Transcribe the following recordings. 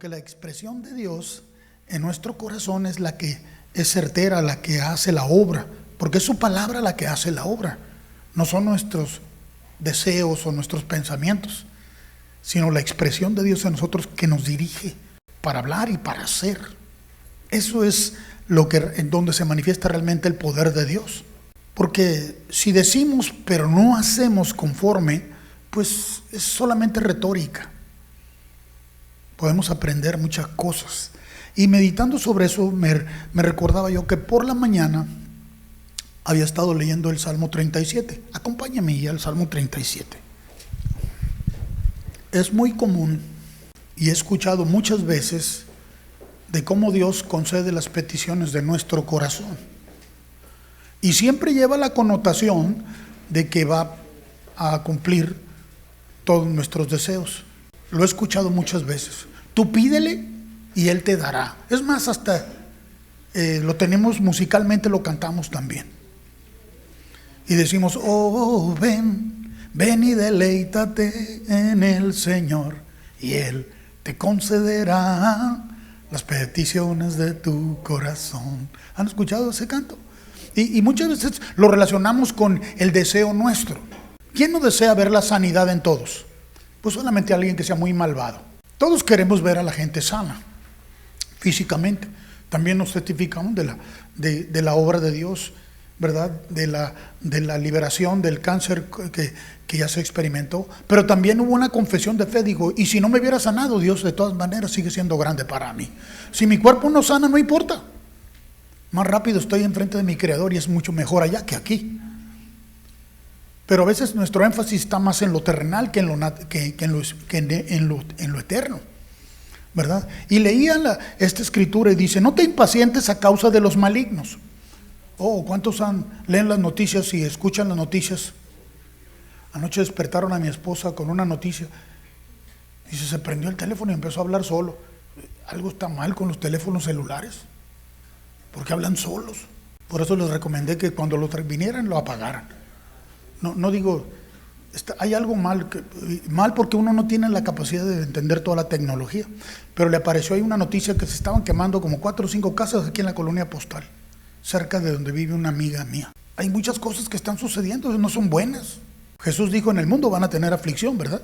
Porque la expresión de Dios en nuestro corazón es la que es certera, la que hace la obra, porque es su palabra la que hace la obra. No son nuestros deseos o nuestros pensamientos, sino la expresión de Dios en nosotros que nos dirige para hablar y para hacer. Eso es en donde se manifiesta realmente el poder de Dios. Porque si decimos pero no hacemos conforme, pues es solamente retórica. Podemos aprender muchas cosas. Y meditando sobre eso me recordaba yo que por la mañana había estado leyendo el Salmo 37. Acompáñame ya al Salmo 37. Es muy común y he escuchado muchas veces de cómo Dios concede las peticiones de nuestro corazón. Y siempre lleva la connotación de que va a cumplir todos nuestros deseos. Lo he escuchado muchas veces. Tú pídele y Él te dará. Es más, hasta lo tenemos musicalmente, lo cantamos también. Y decimos, oh, ven y deleítate en el Señor, y Él te concederá las peticiones de tu corazón. ¿Han escuchado ese canto? Y muchas veces lo relacionamos con el deseo nuestro. ¿Quién no desea ver la sanidad en todos? Pues solamente alguien que sea muy malvado. Todos queremos ver a la gente sana físicamente. También nos certificamos de la obra de Dios, ¿verdad? De la liberación del cáncer que ya se experimentó. Pero también hubo una confesión de fe. Digo, y si no me hubiera sanado, Dios de todas maneras sigue siendo grande para mí. Si mi cuerpo no sana, no importa. Más rápido estoy enfrente de mi Creador y es mucho mejor allá que aquí. Pero a veces nuestro énfasis está más en lo terrenal que en lo eterno, ¿verdad? Y leía esta escritura y dice, no te impacientes a causa de los malignos. Oh, ¿cuántos leen las noticias y escuchan las noticias? Anoche despertaron a mi esposa con una noticia. Dice, se prendió el teléfono y empezó a hablar solo. Algo está mal con los teléfonos celulares, porque hablan solos. Por eso les recomendé que cuando lo vinieran lo apagaran. No digo, hay algo mal porque uno no tiene la capacidad de entender toda la tecnología. Pero le apareció ahí una noticia que se estaban quemando como 4 o 5 casas aquí en la colonia postal, cerca de donde vive una amiga mía. Hay muchas cosas que están sucediendo, no son buenas. Jesús dijo, en el mundo van a tener aflicción, ¿verdad?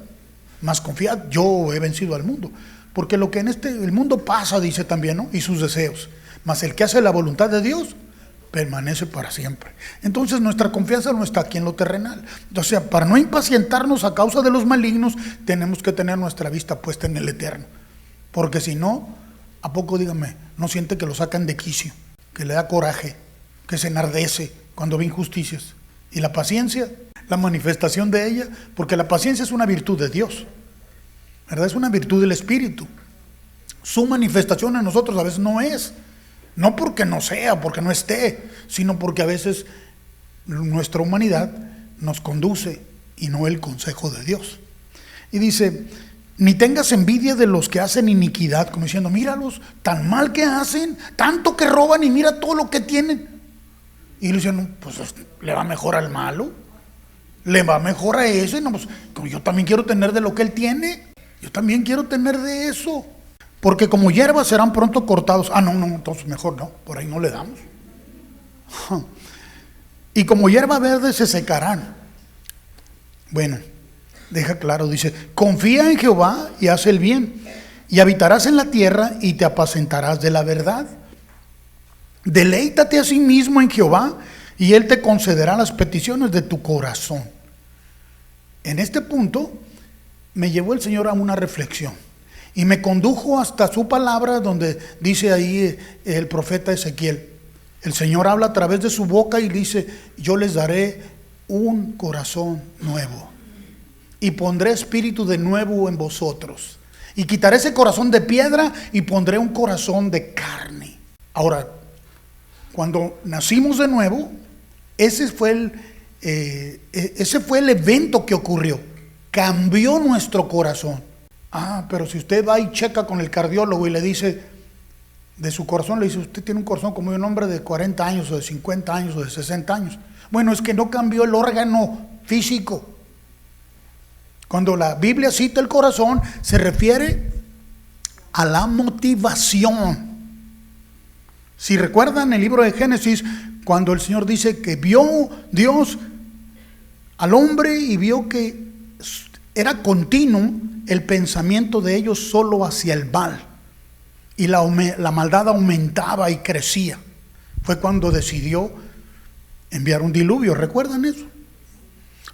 Mas confiad, yo he vencido al mundo. Porque lo que el mundo pasa, dice también, ¿no? Y sus deseos. Mas el que hace la voluntad de Dios permanece para siempre. Entonces nuestra confianza no está aquí en lo terrenal. O sea, para no impacientarnos a causa de los malignos, tenemos que tener nuestra vista puesta en el eterno. Porque si no, ¿a poco, dígame, no siente que lo sacan de quicio? Que le da coraje, que se enardece cuando ve injusticias. Y la paciencia, la manifestación de ella, porque la paciencia es una virtud de Dios, ¿verdad? Es una virtud del Espíritu. Su manifestación en nosotros a veces no es. No porque no sea, porque no esté, sino porque a veces nuestra humanidad nos conduce y no el consejo de Dios. Y dice, ni tengas envidia de los que hacen iniquidad, como diciendo, míralos, tan mal que hacen, tanto que roban y mira todo lo que tienen. Y le dicen, pues le va mejor al malo, le va mejor a ese, no, pues yo también quiero tener de lo que él tiene, yo también quiero tener de eso. Porque como hierba serán pronto cortados. No, entonces mejor no, por ahí no le damos. Y como hierba verde se secarán. Bueno, deja claro, dice, confía en Jehová y haz el bien, y habitarás en la tierra y te apacentarás de la verdad. Deleítate a sí mismo en Jehová y Él te concederá las peticiones de tu corazón. En este punto me llevó el Señor a una reflexión. Y me condujo hasta su palabra donde dice ahí el profeta Ezequiel. El Señor habla a través de su boca y dice, yo les daré un corazón nuevo. Y pondré espíritu de nuevo en vosotros. Y quitaré ese corazón de piedra y pondré un corazón de carne. Ahora, cuando nacimos de nuevo, ese fue el evento que ocurrió. Cambió nuestro corazón. Pero si usted va y checa con el cardiólogo y le dice de su corazón, le dice, usted tiene un corazón como de un hombre de 40 años o de 50 años o de 60 años. Bueno, es que no cambió el órgano físico. Cuando la Biblia cita el corazón, se refiere a la motivación. Si recuerdan el libro de Génesis, cuando el Señor dice que vio Dios al hombre y vio que era continuo el pensamiento de ellos solo hacia el mal, y la maldad aumentaba y crecía, fue cuando decidió enviar un diluvio. ¿Recuerdan eso?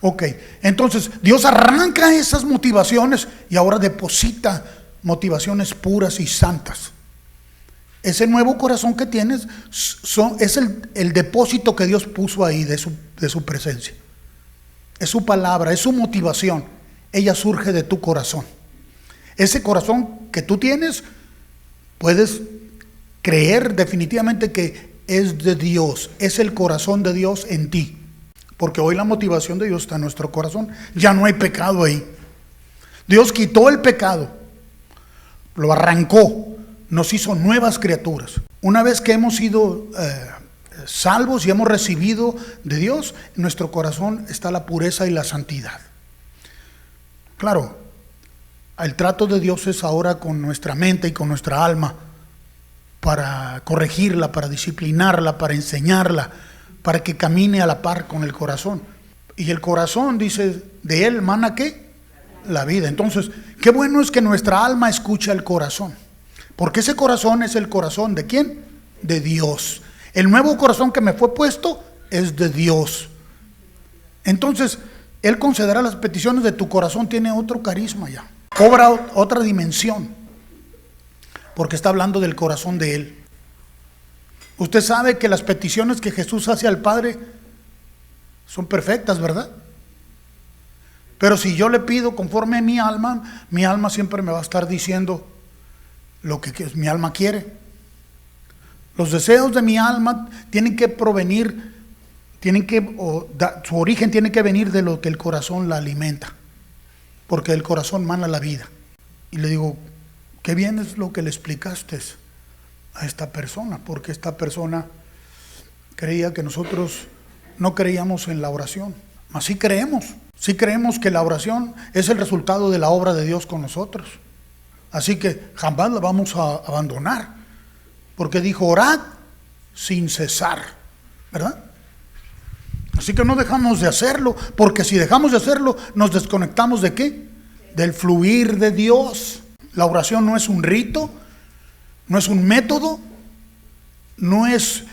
Ok, entonces Dios arranca esas motivaciones y ahora deposita motivaciones puras y santas. Ese nuevo corazón que tienes es el depósito que Dios puso ahí de su presencia. Es su palabra, es su motivación. Ella surge de tu corazón. Ese corazón que tú tienes, puedes creer definitivamente que es de Dios. Es el corazón de Dios en ti. Porque hoy la motivación de Dios está en nuestro corazón. Ya no hay pecado ahí. Dios quitó el pecado, lo arrancó, nos hizo nuevas criaturas. Una vez que hemos sido salvos y hemos recibido de Dios, en nuestro corazón está la pureza y la santidad. Claro, el trato de Dios es ahora con nuestra mente y con nuestra alma, para corregirla, para disciplinarla, para enseñarla, para que camine a la par con el corazón. Y el corazón, dice, de él mana ¿qué? La vida. Entonces, qué bueno es que nuestra alma escucha el corazón. Porque ese corazón es el corazón ¿de quién? De Dios. El nuevo corazón que me fue puesto es de Dios. Entonces, Él concederá las peticiones de tu corazón. Tiene otro carisma ya. Cobra otra dimensión. Porque está hablando del corazón de Él. Usted sabe que las peticiones que Jesús hace al Padre son perfectas, ¿verdad? Pero si yo le pido conforme a mi alma siempre me va a estar diciendo lo que mi alma quiere. Los deseos de mi alma tienen que provenir, su origen tiene que venir de lo que el corazón la alimenta, porque el corazón mana la vida. Y le digo, qué bien es lo que le explicaste a esta persona, porque esta persona creía que nosotros no creíamos en la oración, mas sí creemos que la oración es el resultado de la obra de Dios con nosotros. Así que jamás la vamos a abandonar, porque dijo, orad sin cesar, ¿verdad? Así que no dejamos de hacerlo, porque si dejamos de hacerlo, nos desconectamos ¿de qué? Del fluir de Dios. La oración no es un rito, no es un método, no es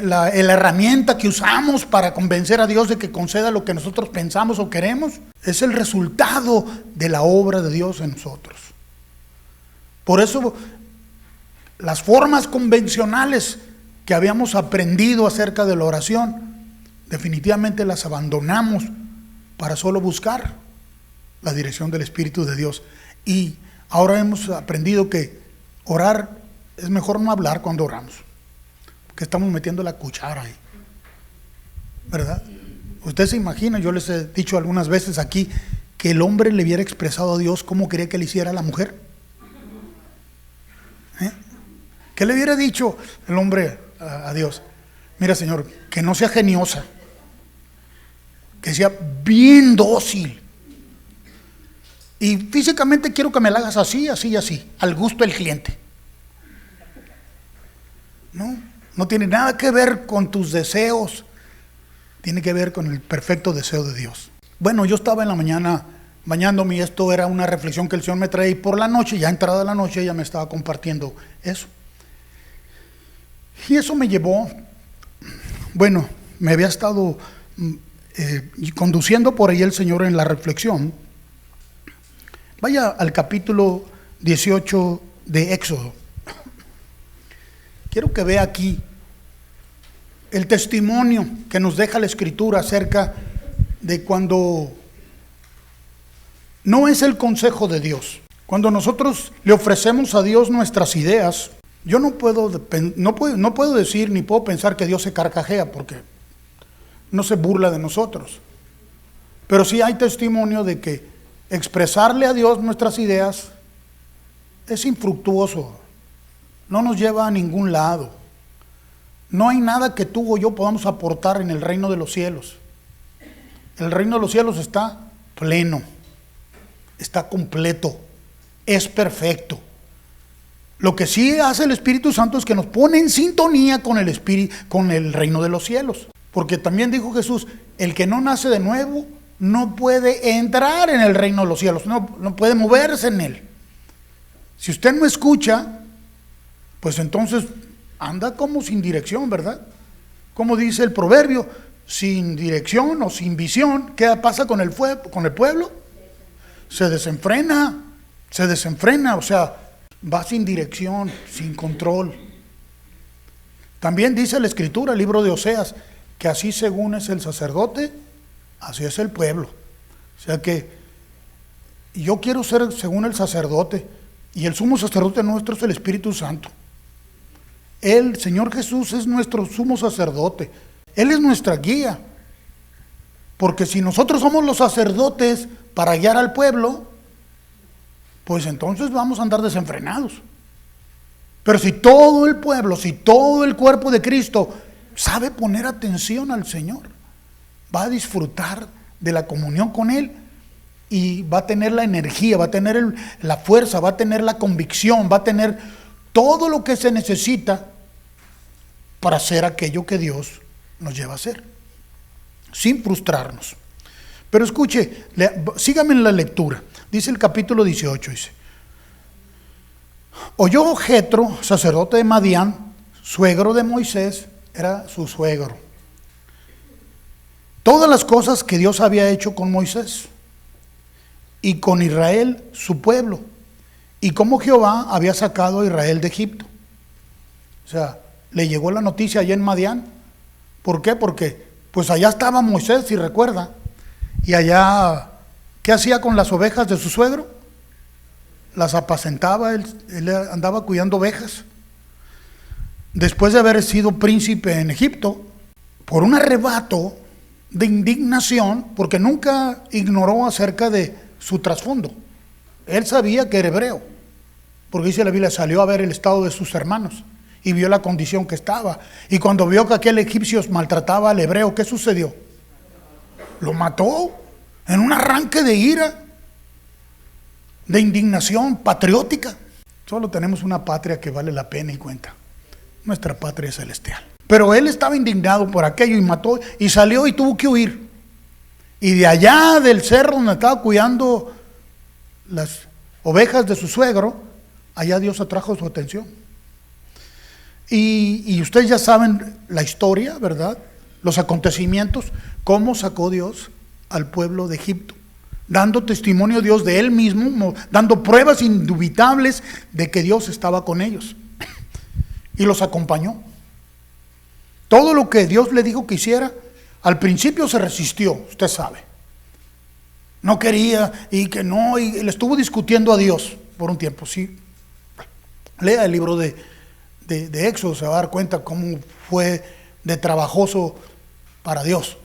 la herramienta que usamos para convencer a Dios de que conceda lo que nosotros pensamos o queremos. Es el resultado de la obra de Dios en nosotros. Por eso las formas convencionales que habíamos aprendido acerca de la oración, definitivamente las abandonamos para solo buscar la dirección del Espíritu de Dios. Y ahora hemos aprendido que orar es mejor no hablar cuando oramos, porque estamos metiendo la cuchara ahí, ¿verdad? Usted se imagina, yo les he dicho algunas veces aquí, que el hombre le hubiera expresado a Dios cómo quería que le hiciera a la mujer. ¿Qué le hubiera dicho el hombre a Dios? Mira, Señor, que no sea geniosa, que sea bien dócil, y físicamente quiero que me la hagas así, así y así, al gusto del cliente. No tiene nada que ver con tus deseos, tiene que ver con el perfecto deseo de Dios. Bueno, yo estaba en la mañana bañándome y esto era una reflexión que el Señor me traía, y por la noche, ya entrada la noche, ella me estaba compartiendo eso. Y eso me llevó, bueno, me había estado conduciendo por ahí el Señor en la reflexión. Vaya al capítulo 18 de Éxodo. Quiero que vea aquí el testimonio que nos deja la Escritura acerca de cuando no es el consejo de Dios. Cuando nosotros le ofrecemos a Dios nuestras ideas, yo no puedo decir ni puedo pensar que Dios se carcajea, porque no se burla de nosotros. Pero sí hay testimonio de que expresarle a Dios nuestras ideas es infructuoso. No nos lleva a ningún lado. No hay nada que tú o yo podamos aportar en el reino de los cielos. El reino de los cielos está pleno. está completo, es perfecto. Lo que sí hace el Espíritu Santo es que nos pone en sintonía con el Espíritu, con el reino de los cielos. Porque también dijo Jesús, el que no nace de nuevo no puede entrar en el reino de los cielos, no puede moverse en él. Si usted no escucha, pues entonces anda como sin dirección, ¿verdad? Como dice el proverbio, sin dirección o sin visión, ¿qué pasa con el pueblo? Se desenfrena, o sea, va sin dirección, sin control. También dice la Escritura, el libro de Oseas, que así según es el sacerdote, así es el pueblo. O sea que yo quiero ser según el sacerdote, y el sumo sacerdote nuestro es el Espíritu Santo. El Señor Jesús es nuestro sumo sacerdote. Él es nuestra guía. Porque si nosotros somos los sacerdotes para guiar al pueblo, pues entonces vamos a andar desenfrenados. Pero si todo el pueblo, si todo el cuerpo de Cristo sabe poner atención al Señor, va a disfrutar de la comunión con Él y va a tener la energía, va a tener la fuerza, va a tener la convicción, va a tener todo lo que se necesita para hacer aquello que Dios nos lleva a hacer, sin frustrarnos. Pero escuche, sígame en la lectura. Dice el capítulo 18, dice: oyó Jetro, sacerdote de Madián, suegro de Moisés, era su suegro, todas las cosas que Dios había hecho con Moisés y con Israel, su pueblo, y cómo Jehová había sacado a Israel de Egipto. O sea, le llegó la noticia allá en Madián. ¿Por qué? Porque pues allá estaba Moisés, si recuerda, y allá, ¿qué hacía con las ovejas de su suegro? Las apacentaba, él andaba cuidando ovejas. Después de haber sido príncipe en Egipto, por un arrebato de indignación, porque nunca ignoró acerca de su trasfondo. Él sabía que era hebreo, porque dice la Biblia, salió a ver el estado de sus hermanos y vio la condición que estaba. Y cuando vio que aquel egipcio maltrataba al hebreo, ¿qué sucedió? Lo mató en un arranque de ira, de indignación patriótica. Solo tenemos una patria que vale la pena y cuenta. Nuestra patria celestial. Pero él estaba indignado por aquello y mató, y salió y tuvo que huir. Y de allá del cerro donde estaba cuidando las ovejas de su suegro, allá Dios atrajo su atención. Y ustedes ya saben la historia, ¿verdad? Los acontecimientos, cómo sacó Dios al pueblo de Egipto, dando testimonio a Dios de Él mismo, dando pruebas indubitables de que Dios estaba con ellos. Y los acompañó. Todo lo que Dios le dijo que hiciera, al principio se resistió, usted sabe. No quería y que no, y le estuvo discutiendo a Dios por un tiempo, sí. Lea el libro de Éxodo, se va a dar cuenta cómo fue de trabajoso para Dios.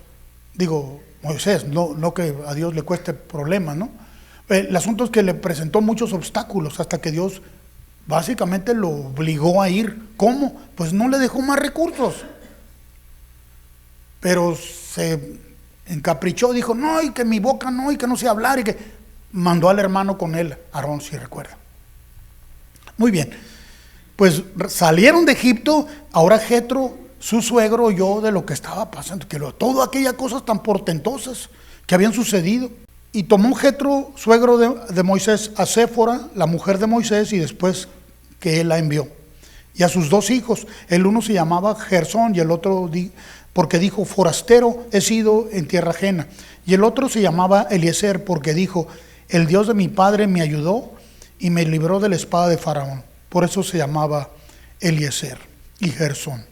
Digo, Moisés, no que a Dios le cueste problemas, ¿no? El asunto es que le presentó muchos obstáculos hasta que Dios básicamente lo obligó a ir. ¿Cómo? Pues no le dejó más recursos. Pero se encaprichó, dijo, no, y que mi boca no, y que no sé hablar, y que mandó al hermano con él, Aarón, si recuerda. Muy bien, pues salieron de Egipto. Ahora Jetro, su suegro, oyó de lo que estaba pasando, que todas aquellas cosas tan portentosas que habían sucedido. Y tomó Jetro, suegro de Moisés, a Séfora, la mujer de Moisés, y después que él la envió. Y a sus dos hijos, el uno se llamaba Gersón y el otro, porque dijo, forastero he sido en tierra ajena. Y el otro se llamaba Eliezer, porque dijo, el Dios de mi padre me ayudó y me libró de la espada de Faraón. Por eso se llamaba Eliezer y Gersón.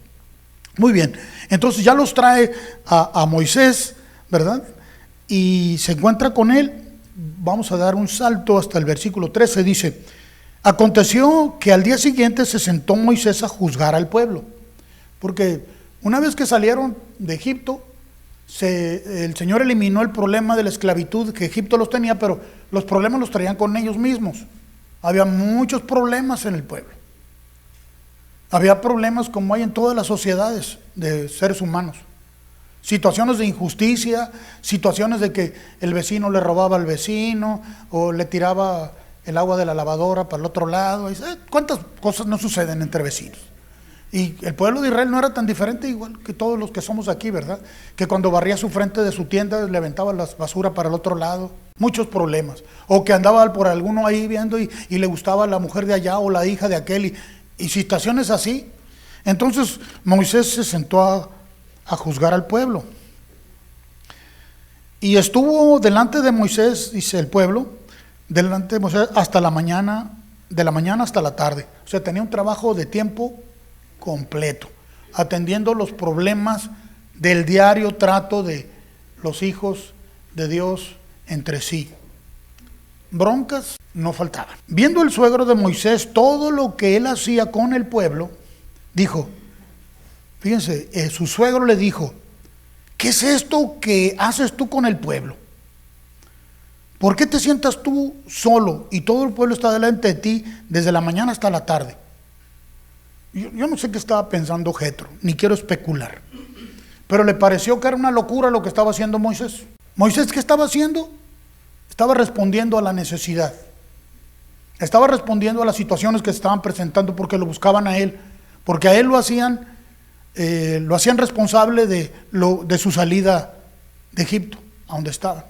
Muy bien, entonces ya los trae a Moisés, ¿verdad? Y se encuentra con él. Vamos a dar un salto hasta el versículo 13, dice, aconteció que al día siguiente se sentó Moisés a juzgar al pueblo, porque una vez que salieron de Egipto, el Señor eliminó el problema de la esclavitud que Egipto los tenía, pero los problemas los traían con ellos mismos. Había muchos problemas en el pueblo. Había problemas como hay en todas las sociedades de seres humanos. Situaciones de injusticia, situaciones de que el vecino le robaba al vecino o le tiraba el agua de la lavadora para el otro lado. ¿Cuántas cosas no suceden entre vecinos? Y el pueblo de Israel no era tan diferente, igual que todos los que somos aquí, ¿verdad? Que cuando barría su frente de su tienda le aventaba la basura para el otro lado. Muchos problemas. O que andaba por alguno ahí viendo y le gustaba la mujer de allá o la hija de aquel y situaciones así. Entonces Moisés se sentó a juzgar al pueblo. Y estuvo delante de Moisés, dice el pueblo, delante de Moisés hasta la mañana, de la mañana hasta la tarde. O sea, tenía un trabajo de tiempo completo, atendiendo los problemas del diario trato de los hijos de Dios entre sí. Broncas no faltaban. Viendo el suegro de Moisés todo lo que él hacía con el pueblo, dijo, fíjense, su suegro le dijo, ¿qué es esto que haces tú con el pueblo? ¿Por qué te sientas tú solo y todo el pueblo está delante de ti desde la mañana hasta la tarde? Yo no sé qué estaba pensando Jetro, ni quiero especular, pero le pareció que era una locura lo que estaba haciendo Moisés. ¿Moisés qué estaba haciendo? Estaba respondiendo a la necesidad, estaba respondiendo a las situaciones que se estaban presentando porque lo buscaban a él, porque a él lo hacían responsable de su salida de Egipto, a donde estaba.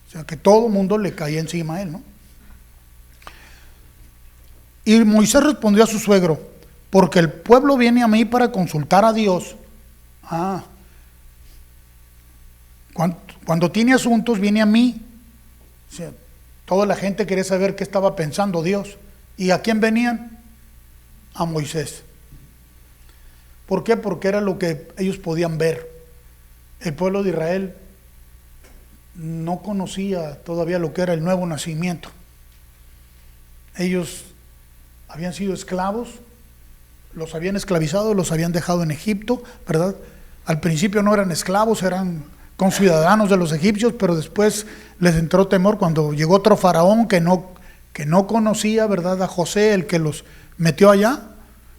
O sea que todo el mundo le caía encima a él, ¿no? Y Moisés respondió a su suegro, porque el pueblo viene a mí para consultar a Dios. Cuando tiene asuntos viene a mí. O sea, toda la gente quería saber qué estaba pensando Dios. ¿Y a quién venían? A Moisés. ¿Por qué? Porque era lo que ellos podían ver. El pueblo de Israel no conocía todavía lo que era el nuevo nacimiento. Ellos habían sido esclavos, los habían esclavizado, los habían dejado en Egipto, ¿verdad? Al principio no eran esclavos, eran conciudadanos de los egipcios, pero después les entró temor cuando llegó otro faraón que no conocía, ¿verdad?, a José, el que los metió allá,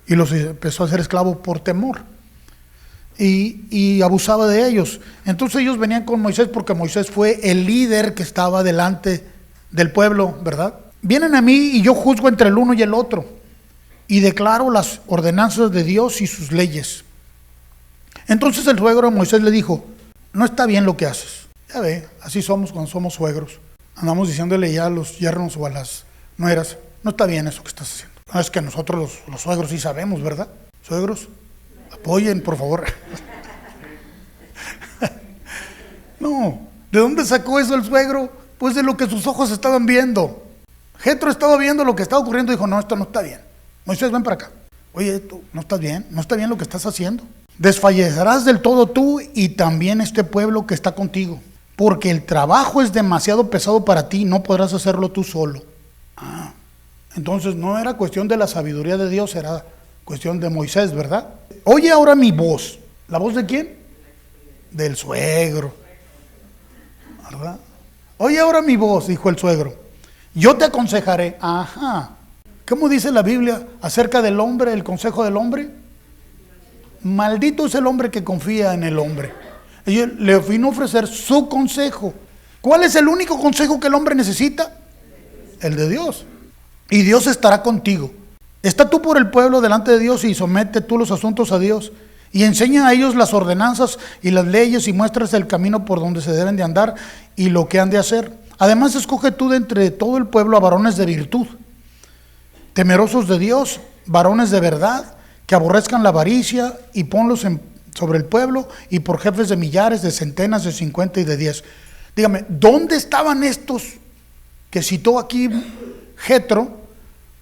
y los empezó a hacer esclavos por temor. Y abusaba de ellos. Entonces ellos venían con Moisés porque Moisés fue el líder que estaba delante del pueblo, ¿verdad? Vienen a mí y yo juzgo entre el uno y el otro y declaro las ordenanzas de Dios y sus leyes. Entonces el suegro de Moisés le dijo, no está bien lo que haces. Ya ve, así somos cuando somos suegros. Andamos diciéndole ya a los yernos o a las nueras, no está bien eso que estás haciendo. No, es que nosotros los suegros sí sabemos, ¿verdad? Suegros, apoyen, por favor. No, ¿de dónde sacó eso el suegro? Pues de lo que sus ojos estaban viendo. Jetro estaba viendo lo que estaba ocurriendo y dijo, no, esto no está bien. Moisés, ven para acá. Oye, esto no está bien lo que estás haciendo. Desfallecerás del todo tú y también este pueblo que está contigo, porque el trabajo es demasiado pesado para ti, no podrás hacerlo tú solo. Entonces no era cuestión de la sabiduría de Dios, era cuestión de Moisés, ¿verdad? Oye ahora mi voz. ¿La voz de quién? Del suegro, ¿verdad? Oye ahora mi voz, dijo el suegro. Yo te aconsejaré. ¿Cómo dice la Biblia acerca del hombre, el consejo del hombre? Maldito es el hombre que confía en el hombre. Y él le vino a ofrecer su consejo. ¿Cuál es el único consejo que el hombre necesita? El de Dios. Y Dios estará contigo. Está tú por el pueblo delante de Dios y somete tú los asuntos a Dios. Y enseña a ellos las ordenanzas y las leyes y muestras el camino por donde se deben de andar y lo que han de hacer. Además escoge tú de entre todo el pueblo a varones de virtud, temerosos de Dios, varones de verdad, que aborrezcan la avaricia, y ponlos sobre el pueblo y por jefes de millares, de centenas, de 50 y de 10. Dígame, ¿dónde estaban estos que citó aquí Jetro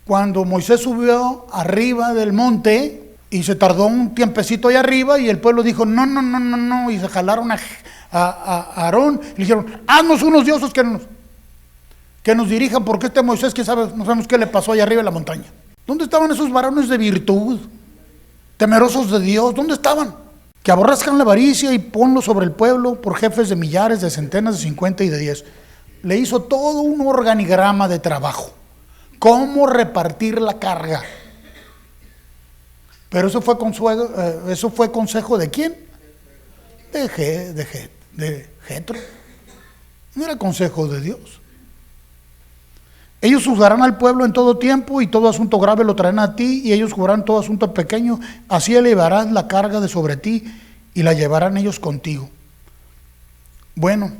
cuando Moisés subió arriba del monte y se tardó un tiempecito ahí arriba y el pueblo dijo no, y se jalaron a Aarón y le dijeron, haznos unos dioses que nos dirijan, porque este Moisés, que sabe, no sabemos qué le pasó allá arriba en la montaña? ¿Dónde estaban esos varones de virtud, temerosos de Dios? ¿Dónde estaban? Que aborrezcan la avaricia y ponlo sobre el pueblo por jefes de millares, de centenas, de 50 y de 10. Le hizo todo un organigrama de trabajo, cómo repartir la carga. Pero eso fue consejo de quién? de Jetro. No era consejo de Dios. Ellos juzgarán al pueblo en todo tiempo, y todo asunto grave lo traerán a ti, y ellos juzgarán todo asunto pequeño. Así elevarás la carga de sobre ti, y la llevarán ellos contigo. Bueno,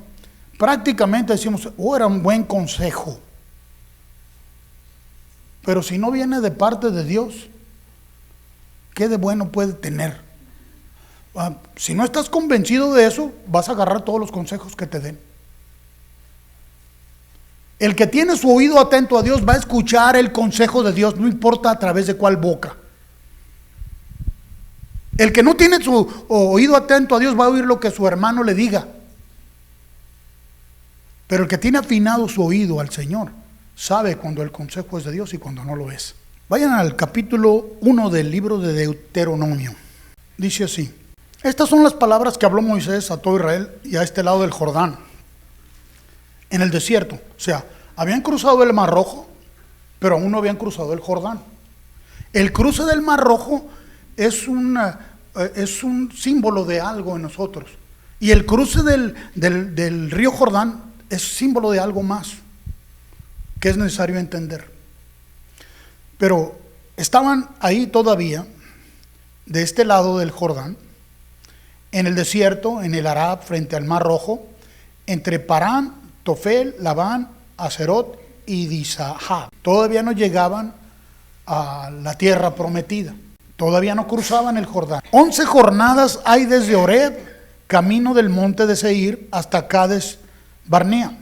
prácticamente decimos, era un buen consejo. Pero si no viene de parte de Dios, ¿qué de bueno puede tener? Si no estás convencido de eso, vas a agarrar todos los consejos que te den. El que tiene su oído atento a Dios va a escuchar el consejo de Dios, no importa a través de cuál boca. El que no tiene su oído atento a Dios va a oír lo que su hermano le diga. Pero el que tiene afinado su oído al Señor sabe cuando el consejo es de Dios y cuando no lo es. Vayan al capítulo 1 del libro de Deuteronomio. Dice así: estas son las palabras que habló Moisés a todo Israel y a este lado del Jordán, en el desierto. O sea, habían cruzado el Mar Rojo, pero aún no habían cruzado el Jordán. El cruce del Mar Rojo es un símbolo de algo en nosotros. Y el cruce del río Jordán es símbolo de algo más que es necesario entender. Pero estaban ahí todavía, de este lado del Jordán, en el desierto, en el Arab, frente al Mar Rojo, entre Parán, Tofel, Labán, Acerot y Disahab. Todavía no llegaban a la tierra prometida. Todavía no cruzaban el Jordán. 11 jornadas hay desde Horeb, camino del monte de Seir, hasta Cades Barnea.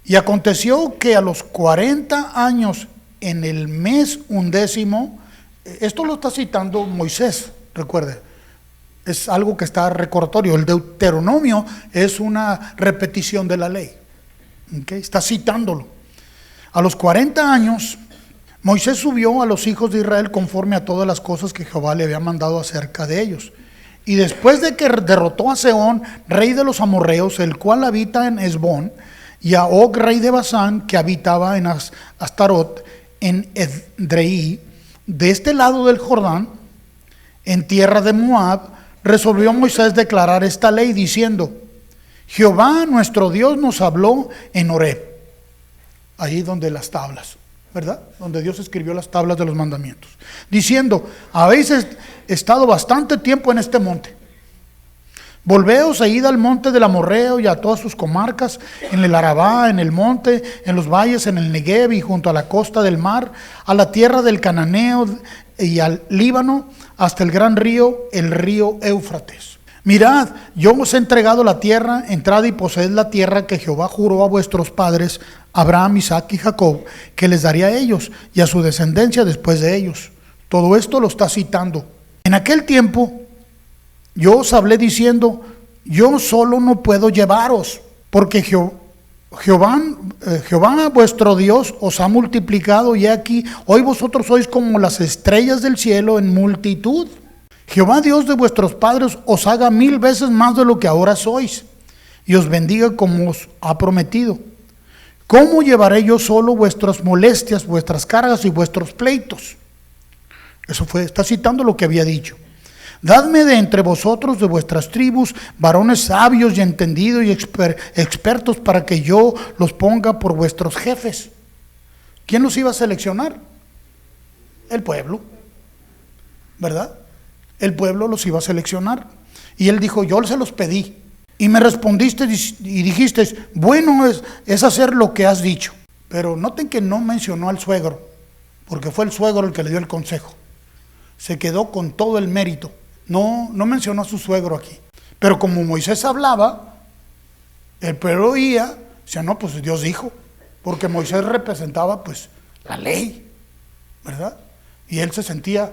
Y aconteció que a los 40 años, en el mes 11, esto lo está citando Moisés, recuerde, es algo que está recordatorio. El Deuteronomio es una repetición de la ley. ¿Okay? Está citándolo. A los 40 años, Moisés subió a los hijos de Israel conforme a todas las cosas que Jehová le había mandado acerca de ellos. Y después de que derrotó a Sehón, rey de los amorreos, el cual habita en Hesbón, y a Og, rey de Basán, que habitaba en Astarot, en Edrei, de este lado del Jordán, en tierra de Moab, resolvió Moisés declarar esta ley, diciendo: Jehová nuestro Dios nos habló en Horeb, ahí donde las tablas, ¿verdad? Donde Dios escribió las tablas de los mandamientos, diciendo: habéis estado bastante tiempo en este monte. Volveos e id al monte del Amorreo y a todas sus comarcas, en el Arabá, en el monte, en los valles, en el Negev y junto a la costa del mar, a la tierra del Cananeo y al Líbano, hasta el gran río, el río Éufrates. Mirad, yo os he entregado la tierra, entrad y poseed la tierra que Jehová juró a vuestros padres, Abraham, Isaac y Jacob, que les daría a ellos y a su descendencia después de ellos. Todo esto lo está citando. En aquel tiempo yo os hablé diciendo: yo solo no puedo llevaros, porque Jehová vuestro Dios os ha multiplicado, y aquí hoy vosotros sois como las estrellas del cielo en multitud. Jehová Dios de vuestros padres os haga 1000 veces más de lo que ahora sois, y os bendiga como os ha prometido. ¿Cómo llevaré yo solo vuestras molestias, vuestras cargas y vuestros pleitos? Está citando lo que había dicho. Dadme de entre vosotros, de vuestras tribus, varones sabios y entendidos y expertos, para que yo los ponga por vuestros jefes. ¿Quién los iba a seleccionar? El pueblo, ¿verdad? El pueblo los iba a seleccionar. Y él dijo: yo se los pedí. Y me respondiste y dijiste: bueno es hacer lo que has dicho. Pero noten que no mencionó al suegro, porque fue el suegro el que le dio el consejo. Se quedó con todo el mérito. No mencionó a su suegro aquí. Pero como Moisés hablaba, el pueblo oía, decía: no, pues Dios dijo, porque Moisés representaba pues la ley, ¿verdad? Y él se sentía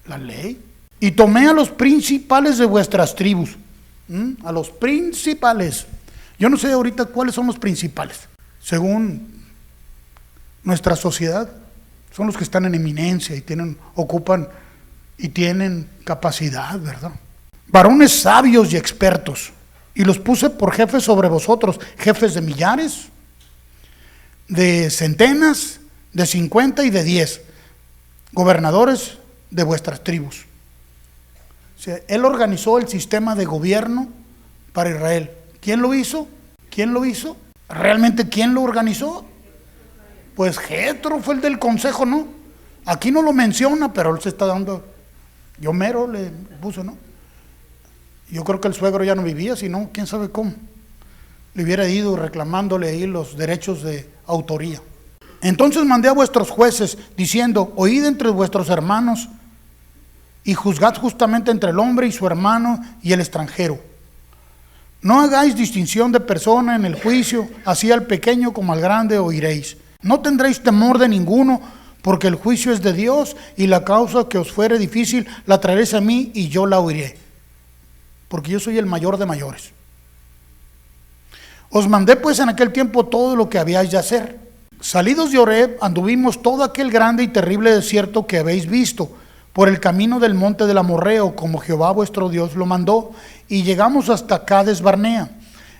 la ley. Y tomé a los principales de vuestras tribus. A los principales. Yo no sé ahorita cuáles son los principales. Según nuestra sociedad, son los que están en eminencia y ocupan y tienen capacidad, ¿verdad? Varones sabios y expertos. Y los puse por jefes sobre vosotros, jefes de millares, de centenas, de 50 y de 10, gobernadores de vuestras tribus. O sea, él organizó el sistema de gobierno para Israel. ¿Quién lo hizo? ¿Quién lo hizo? ¿Realmente quién lo organizó? Pues Jetro fue el del consejo, ¿no? Aquí no lo menciona, pero él se está dando. Yo mero le puso, ¿no? Yo creo que el suegro ya no vivía, sino quién sabe cómo. Le hubiera ido reclamándole ahí los derechos de autoría. Entonces mandé a vuestros jueces diciendo: oíd entre vuestros hermanos y juzgad justamente entre el hombre y su hermano y el extranjero. No hagáis distinción de persona en el juicio, así al pequeño como al grande oiréis. No tendréis temor de ninguno, porque el juicio es de Dios, y la causa que os fuere difícil la traeréis a mí y yo la oiré, porque yo soy el mayor de mayores. Os mandé pues en aquel tiempo todo lo que habíais de hacer. Salidos de Horeb, anduvimos todo aquel grande y terrible desierto que habéis visto, por el camino del monte del Amorreo, como Jehová vuestro Dios lo mandó, y llegamos hasta Cades Barnea.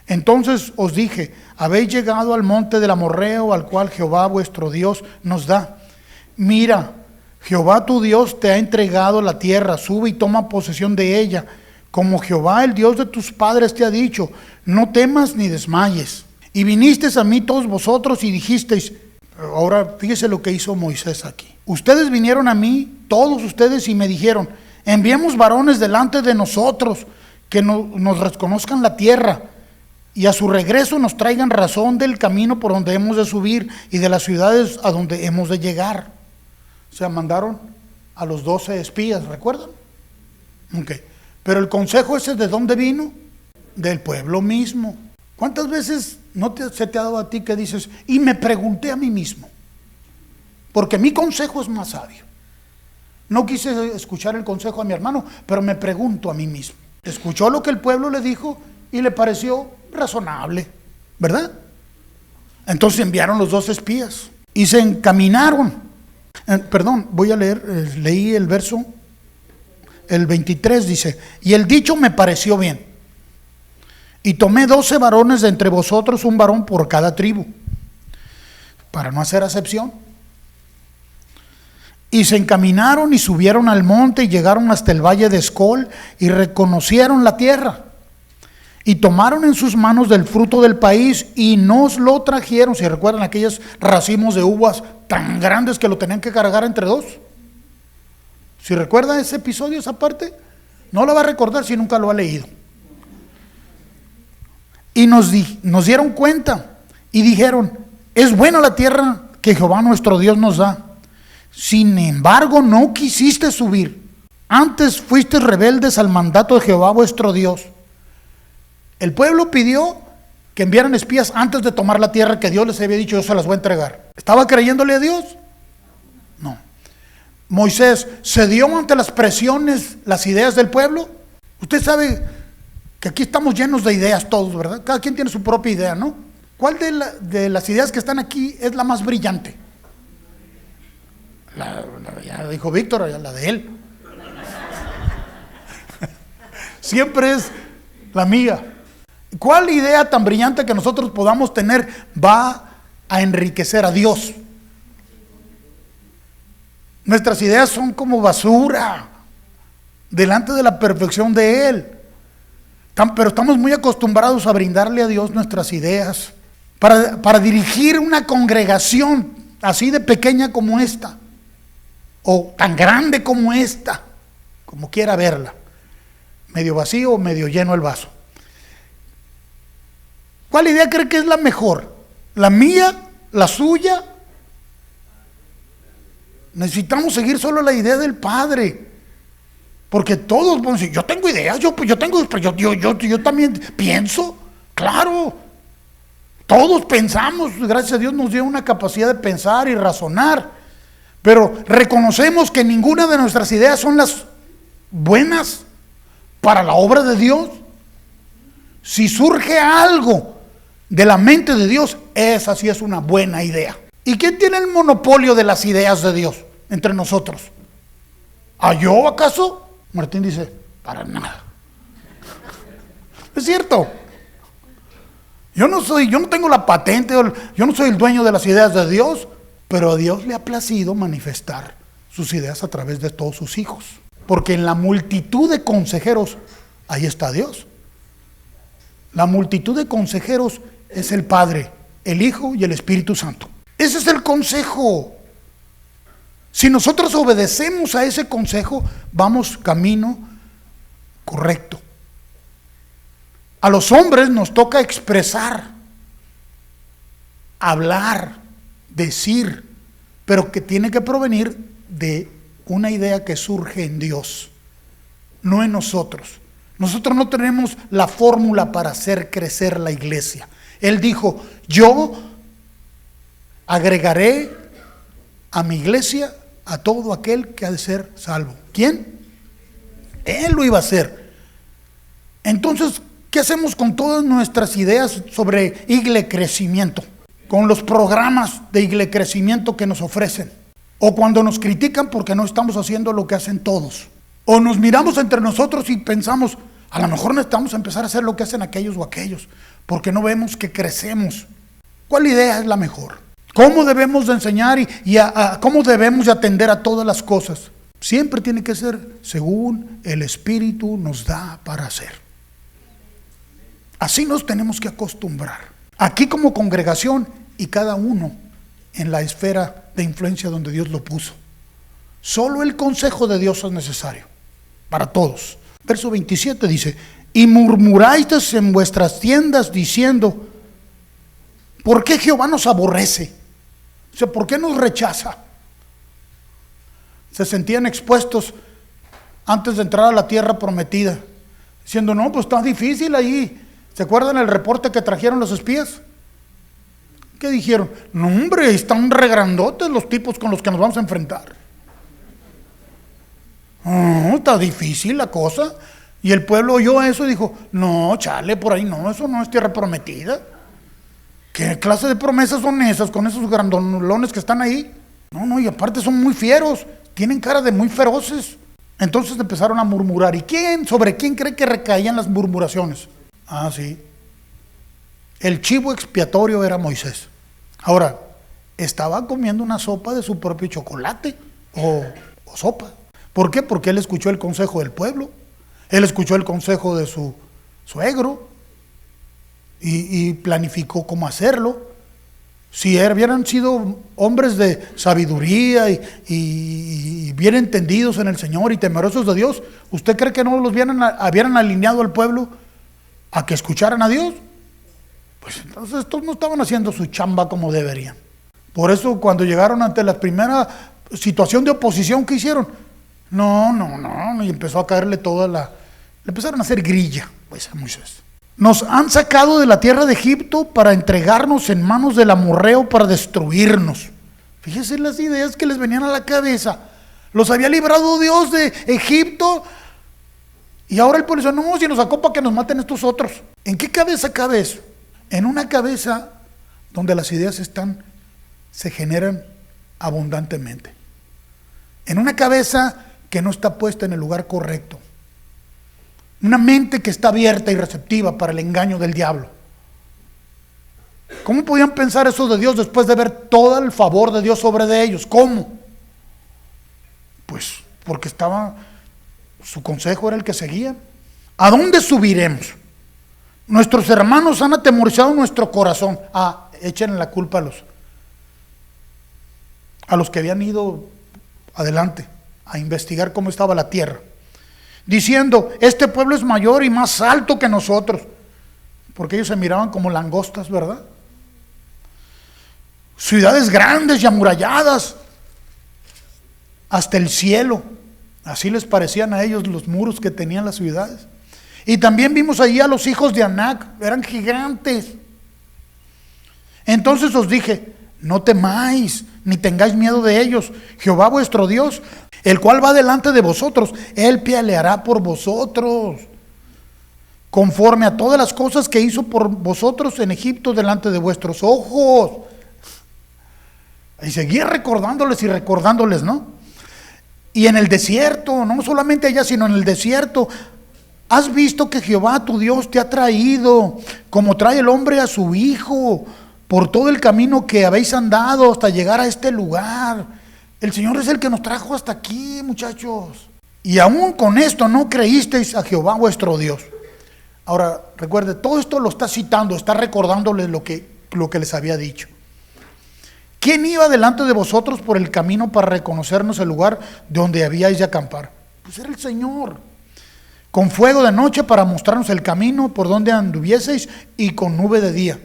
Entonces os dije: habéis llegado al monte del Amorreo, al cual Jehová vuestro Dios nos da. Mira, Jehová tu Dios te ha entregado la tierra, sube y toma posesión de ella, como Jehová el Dios de tus padres te ha dicho. No temas ni desmayes. Y vinisteis a mí todos vosotros y dijisteis. Ahora fíjese lo que hizo Moisés aquí. Ustedes vinieron a mí, todos ustedes, y me dijeron: enviemos varones delante de nosotros, que nos reconozcan la tierra, y a su regreso nos traigan razón del camino por donde hemos de subir y de las ciudades a donde hemos de llegar. O sea, mandaron a los 12 espías, ¿recuerdan? Okay. Pero el consejo ese, ¿de dónde vino? Del pueblo mismo. ¿Cuántas veces se te ha dado a ti que dices: y me pregunté a mí mismo? Porque mi consejo es más sabio. No quise escuchar el consejo a mi hermano, pero me pregunto a mí mismo. Escuchó lo que el pueblo le dijo y le pareció razonable, ¿verdad? Entonces enviaron los 2 espías y se encaminaron. Voy a leer, leí el verso, el 23 dice: y el dicho me pareció bien, y tomé 12 varones de entre vosotros, un varón por cada tribu, para no hacer acepción. Y se encaminaron y subieron al monte y llegaron hasta el valle de Escol y reconocieron la tierra. Y tomaron en sus manos del fruto del país y nos lo trajeron. ¿Se recuerdan aquellos racimos de uvas tan grandes que lo tenían que cargar entre 2? ¿Si recuerda ese episodio, esa parte? No lo va a recordar si nunca lo ha leído. Y nos dieron cuenta y dijeron: es buena la tierra que Jehová nuestro Dios nos da. Sin embargo, no quisiste subir. Antes fuiste rebeldes al mandato de Jehová vuestro Dios. El pueblo pidió que enviaran espías antes de tomar la tierra que Dios les había dicho: yo se las voy a entregar. ¿Estaba creyéndole a Dios? No. Moisés cedió ante las presiones, las ideas del pueblo. Usted sabe que aquí estamos llenos de ideas todos, ¿verdad? Cada quien tiene su propia idea, ¿no? ¿Cuál de las ideas que están aquí es la más brillante? Ya dijo Víctor, la de él. Siempre es la mía. ¿Cuál idea tan brillante que nosotros podamos tener va a enriquecer a Dios? Nuestras ideas son como basura delante de la perfección de Él. Pero estamos muy acostumbrados a brindarle a Dios nuestras ideas para dirigir una congregación así de pequeña como esta, o tan grande como esta, como quiera verla, medio vacío o medio lleno el vaso. ¿Cuál idea cree que es la mejor? ¿La mía? ¿La suya? Necesitamos seguir solo la idea del Padre, porque todos van a decir: yo tengo ideas, yo también pienso. Claro, todos pensamos, gracias a Dios nos dio una capacidad de pensar y razonar, pero reconocemos que ninguna de nuestras ideas son las buenas para la obra de Dios. Si surge algo de la mente de Dios, esa sí es una buena idea. ¿Y quién tiene el monopolio de las ideas de Dios entre nosotros? ¿A yo acaso? Martín dice: para nada. Es cierto. Yo no tengo la patente, yo no soy el dueño de las ideas de Dios, pero a Dios le ha placido manifestar sus ideas a través de todos sus hijos. Porque en la multitud de consejeros, ahí está Dios. La multitud de consejeros es el Padre, el Hijo y el Espíritu Santo. Ese es el consejo. Si nosotros obedecemos a ese consejo, vamos camino correcto. A los hombres nos toca expresar, hablar, decir, pero que tiene que provenir de una idea que surge en Dios, no en nosotros. Nosotros no tenemos la fórmula para hacer crecer la iglesia. Él dijo, yo agregaré a mi iglesia a todo aquel que ha de ser salvo. ¿Quién? Él lo iba a hacer. Entonces, ¿qué hacemos con todas nuestras ideas sobre iglecrecimiento? Con los programas de iglecrecimiento que nos ofrecen. O cuando nos critican porque no estamos haciendo lo que hacen todos. O nos miramos entre nosotros y pensamos, a lo mejor necesitamos empezar a hacer lo que hacen aquellos o aquellos, porque no vemos que crecemos. ¿Cuál idea es la mejor? ¿Cómo debemos de enseñar y cómo debemos de atender a todas las cosas? Siempre tiene que ser según el Espíritu nos da para hacer. Así nos tenemos que acostumbrar. Aquí como congregación y cada uno en la esfera de influencia donde Dios lo puso. Solo el consejo de Dios es necesario para todos. Verso 27 dice, y murmuráis en vuestras tiendas diciendo, ¿por qué Jehová nos aborrece? O sea, ¿por qué nos rechaza? Se sentían expuestos antes de entrar a la tierra prometida, diciendo, no, pues está difícil ahí. ¿Se acuerdan el reporte que trajeron los espías? ¿Qué dijeron? No, hombre, están regrandotes los tipos con los que nos vamos a enfrentar. Está difícil la cosa. Y el pueblo oyó eso y dijo, no, chale, por ahí no, eso no es tierra prometida. ¿Qué clase de promesas son esas con esos grandolones que están ahí? No, y aparte son muy fieros, tienen cara de muy feroces. Entonces empezaron a murmurar. ¿Y sobre quién cree que recaían las murmuraciones? Ah, sí. El chivo expiatorio era Moisés. Ahora, estaba comiendo una sopa de su propio chocolate o sopa. ¿Por qué? Porque él escuchó el consejo del pueblo. Él escuchó el consejo de su suegro y planificó cómo hacerlo. Si hubieran sido hombres de sabiduría y bien entendidos en el Señor y temerosos de Dios, ¿usted cree que no los hubieran alineado al pueblo a que escucharan a Dios? Pues entonces estos no estaban haciendo su chamba como deberían. Por eso cuando llegaron ante la primera situación de oposición, ¿qué hicieron? No, y empezó a caerle le empezaron a hacer grilla, pues a Moisés. Nos han sacado de la tierra de Egipto para entregarnos en manos del amorreo para destruirnos. Fíjense las ideas que les venían a la cabeza. Los había librado Dios de Egipto y ahora el pueblo dice, no, si nos sacó para que nos maten estos otros. ¿En qué cabeza cabe eso? En una cabeza donde las ideas se generan abundantemente. En una cabeza que no está puesta en el lugar correcto. Una mente que está abierta y receptiva para el engaño del diablo. ¿Cómo podían pensar eso de Dios después de ver todo el favor de Dios sobre de ellos? ¿Cómo? Pues porque su consejo era el que seguía. ¿A dónde subiremos? Nuestros hermanos han atemorizado nuestro corazón. Echen la culpa a los que habían ido adelante a investigar cómo estaba la tierra, diciendo, este pueblo es mayor y más alto que nosotros, porque ellos se miraban como langostas, ¿verdad? Ciudades grandes y amuralladas hasta el cielo, así les parecían a ellos los muros que tenían las ciudades. Y también vimos allí a los hijos de Anac, eran gigantes. Entonces os dije, no temáis, ni tengáis miedo de ellos. Jehová vuestro Dios, el cual va delante de vosotros, Él peleará por vosotros, conforme a todas las cosas que hizo por vosotros en Egipto delante de vuestros ojos. Y seguía recordándoles, ¿no? Y en el desierto, no solamente allá, sino en el desierto, has visto que Jehová tu Dios te ha traído, como trae el hombre a su hijo, por todo el camino que habéis andado hasta llegar a este lugar. El Señor es el que nos trajo hasta aquí, muchachos. Y aún con esto no creísteis a Jehová vuestro Dios. Ahora, recuerde, todo esto lo está citando, está recordándoles lo que les había dicho. ¿Quién iba delante de vosotros por el camino para reconocernos el lugar donde habíais de acampar? Pues era el Señor. Con fuego de noche para mostrarnos el camino por donde anduvieseis y con nube de día.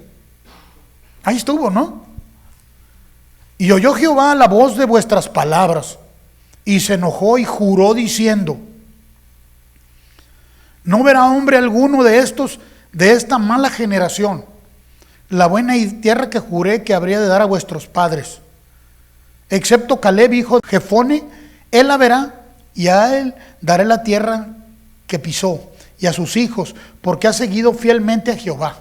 Ahí estuvo, ¿no? Y oyó Jehová la voz de vuestras palabras y se enojó y juró diciendo: no verá hombre alguno de esta mala generación la buena tierra que juré que habría de dar a vuestros padres, excepto Caleb, hijo de Jefone. Él la verá, y a él daré la tierra que pisó, y a sus hijos, porque ha seguido fielmente a Jehová.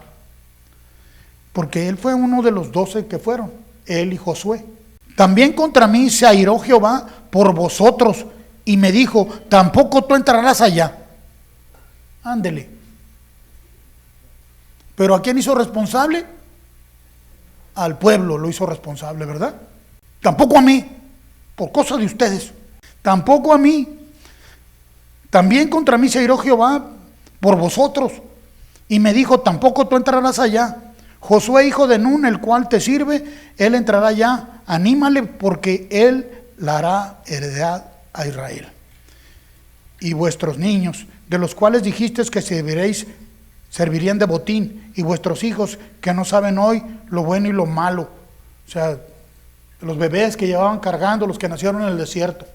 Porque él fue uno de los 12 que fueron, él y Josué. También contra mí se airó Jehová por vosotros, y me dijo: tampoco tú entrarás allá. Ándele. ¿Pero a quién hizo responsable? Al pueblo lo hizo responsable, ¿verdad? Tampoco a mí, por cosa de ustedes. Tampoco a mí. También contra mí se airó Jehová por vosotros, y me dijo: tampoco tú entrarás allá. Josué, hijo de Nun, el cual te sirve, él entrará allá. Anímale, porque él la hará heredad a Israel. Y vuestros niños, de los cuales dijisteis que servirían de botín, y vuestros hijos que no saben hoy lo bueno y lo malo, o sea, los bebés que llevaban cargando, los que nacieron en el desierto,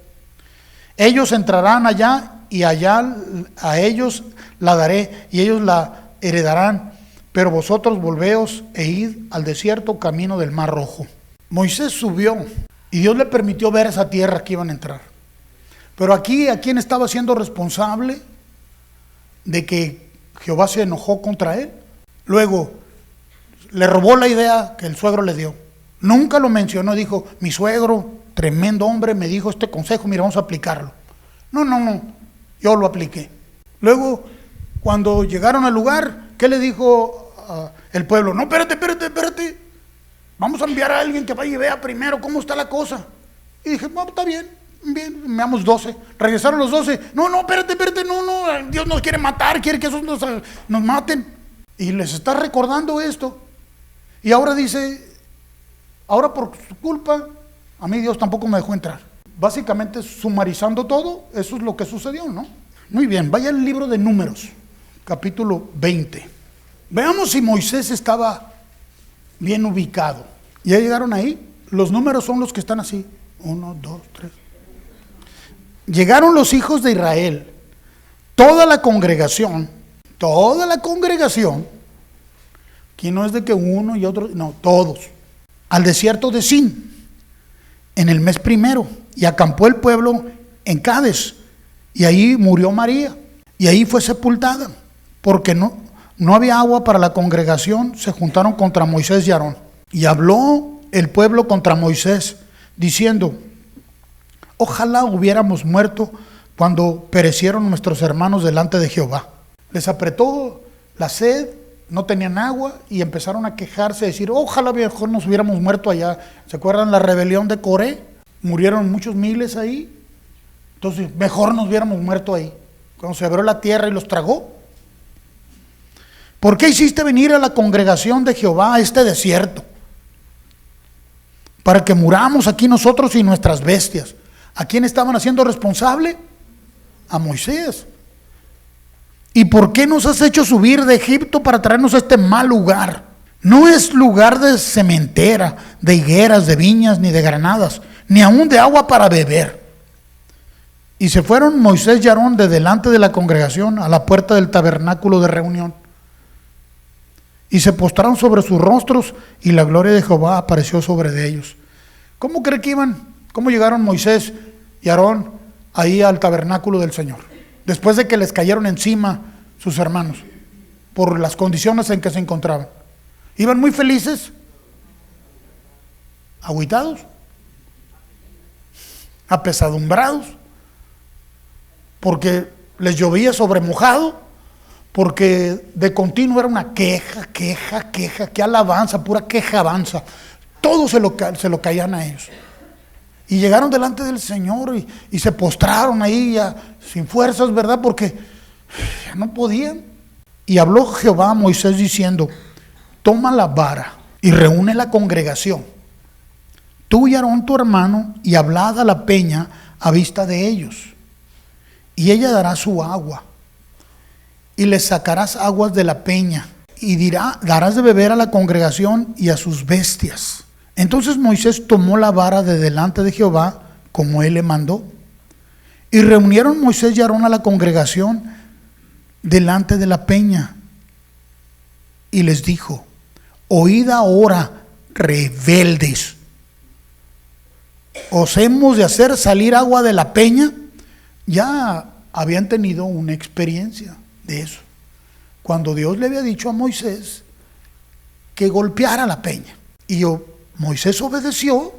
ellos entrarán allá, y allá a ellos la daré, y ellos la heredarán, pero vosotros volveos e id al desierto, camino del Mar Rojo. Moisés subió, y Dios le permitió ver esa tierra que iban a entrar. Pero aquí, ¿a quién estaba siendo responsable de que Jehová se enojó contra él? Luego, le robó la idea que el suegro le dio. Nunca lo mencionó, dijo: mi suegro, tremendo hombre, me dijo este consejo, mira, vamos a aplicarlo. No, yo lo apliqué. Luego, cuando llegaron al lugar, ¿qué le dijo el pueblo? No, espérate, vamos a enviar a alguien que vaya y vea primero cómo está la cosa. Y dije: bueno, está bien, veamos 12. Regresaron los 12. No, espérate, no, Dios nos quiere matar, quiere que esos nos maten. Y les está recordando esto. Y ahora dice: ahora por su culpa, a mí Dios tampoco me dejó entrar. Básicamente, sumarizando todo, eso es lo que sucedió, ¿no? Muy bien, vaya al libro de Números, capítulo 20. Veamos si Moisés estaba bien ubicado. ¿Ya llegaron ahí? Los números son los que están así. 1, 2, 3. Llegaron los hijos de Israel, toda la congregación, que no es de que uno y otro, no, todos, al desierto de Sin, en el mes primero, y acampó el pueblo en Cades, y ahí murió María, y ahí fue sepultada, porque no había agua para la congregación. Se juntaron contra Moisés y Aarón, y habló el pueblo contra Moisés, diciendo: ojalá hubiéramos muerto cuando perecieron nuestros hermanos delante de Jehová. Les apretó la sed, no tenían agua, y empezaron a quejarse, a decir: ojalá mejor nos hubiéramos muerto allá. ¿Se acuerdan la rebelión de Coré? Murieron muchos miles ahí. Entonces, mejor nos hubiéramos muerto ahí, cuando se abrió la tierra y los tragó. ¿Por qué hiciste venir a la congregación de Jehová a este desierto? Para que muramos aquí nosotros y nuestras bestias. ¿A quién estaban haciendo responsable? A Moisés. ¿Y por qué nos has hecho subir de Egipto para traernos a este mal lugar? No es lugar de sementera, de higueras, de viñas, ni de granadas, ni aún de agua para beber. Y se fueron Moisés y Aarón de delante de la congregación a la puerta del tabernáculo de reunión. Y se postraron sobre sus rostros, y la gloria de Jehová apareció sobre ellos. ¿Cómo cree que iban? ¿Cómo llegaron Moisés y Aarón ahí al tabernáculo del Señor? Después de que les cayeron encima sus hermanos, por las condiciones en que se encontraban. ¿Iban muy felices? ¿Agüitados? ¿Apesadumbrados? ¿Porque les llovía sobre mojado? Porque de continuo era una queja, qué alabanza, pura queja avanza. Todo se lo caían a ellos. Y llegaron delante del Señor y se postraron ahí ya sin fuerzas, ¿verdad? Porque ya no podían. Y habló Jehová a Moisés diciendo: toma la vara y reúne la congregación, tú y Aarón tu hermano, y hablad a la peña a vista de ellos, y ella dará su agua, y les sacarás aguas de la peña, y darás de beber a la congregación y a sus bestias. Entonces Moisés tomó la vara de delante de Jehová, como él le mandó, y reunieron Moisés y Aarón a la congregación delante de la peña, y les dijo: oíd ahora, rebeldes, ¿os hemos de hacer salir agua de la peña? Ya habían tenido una experiencia de eso, cuando Dios le había dicho a Moisés que golpeara la peña, y Moisés obedeció.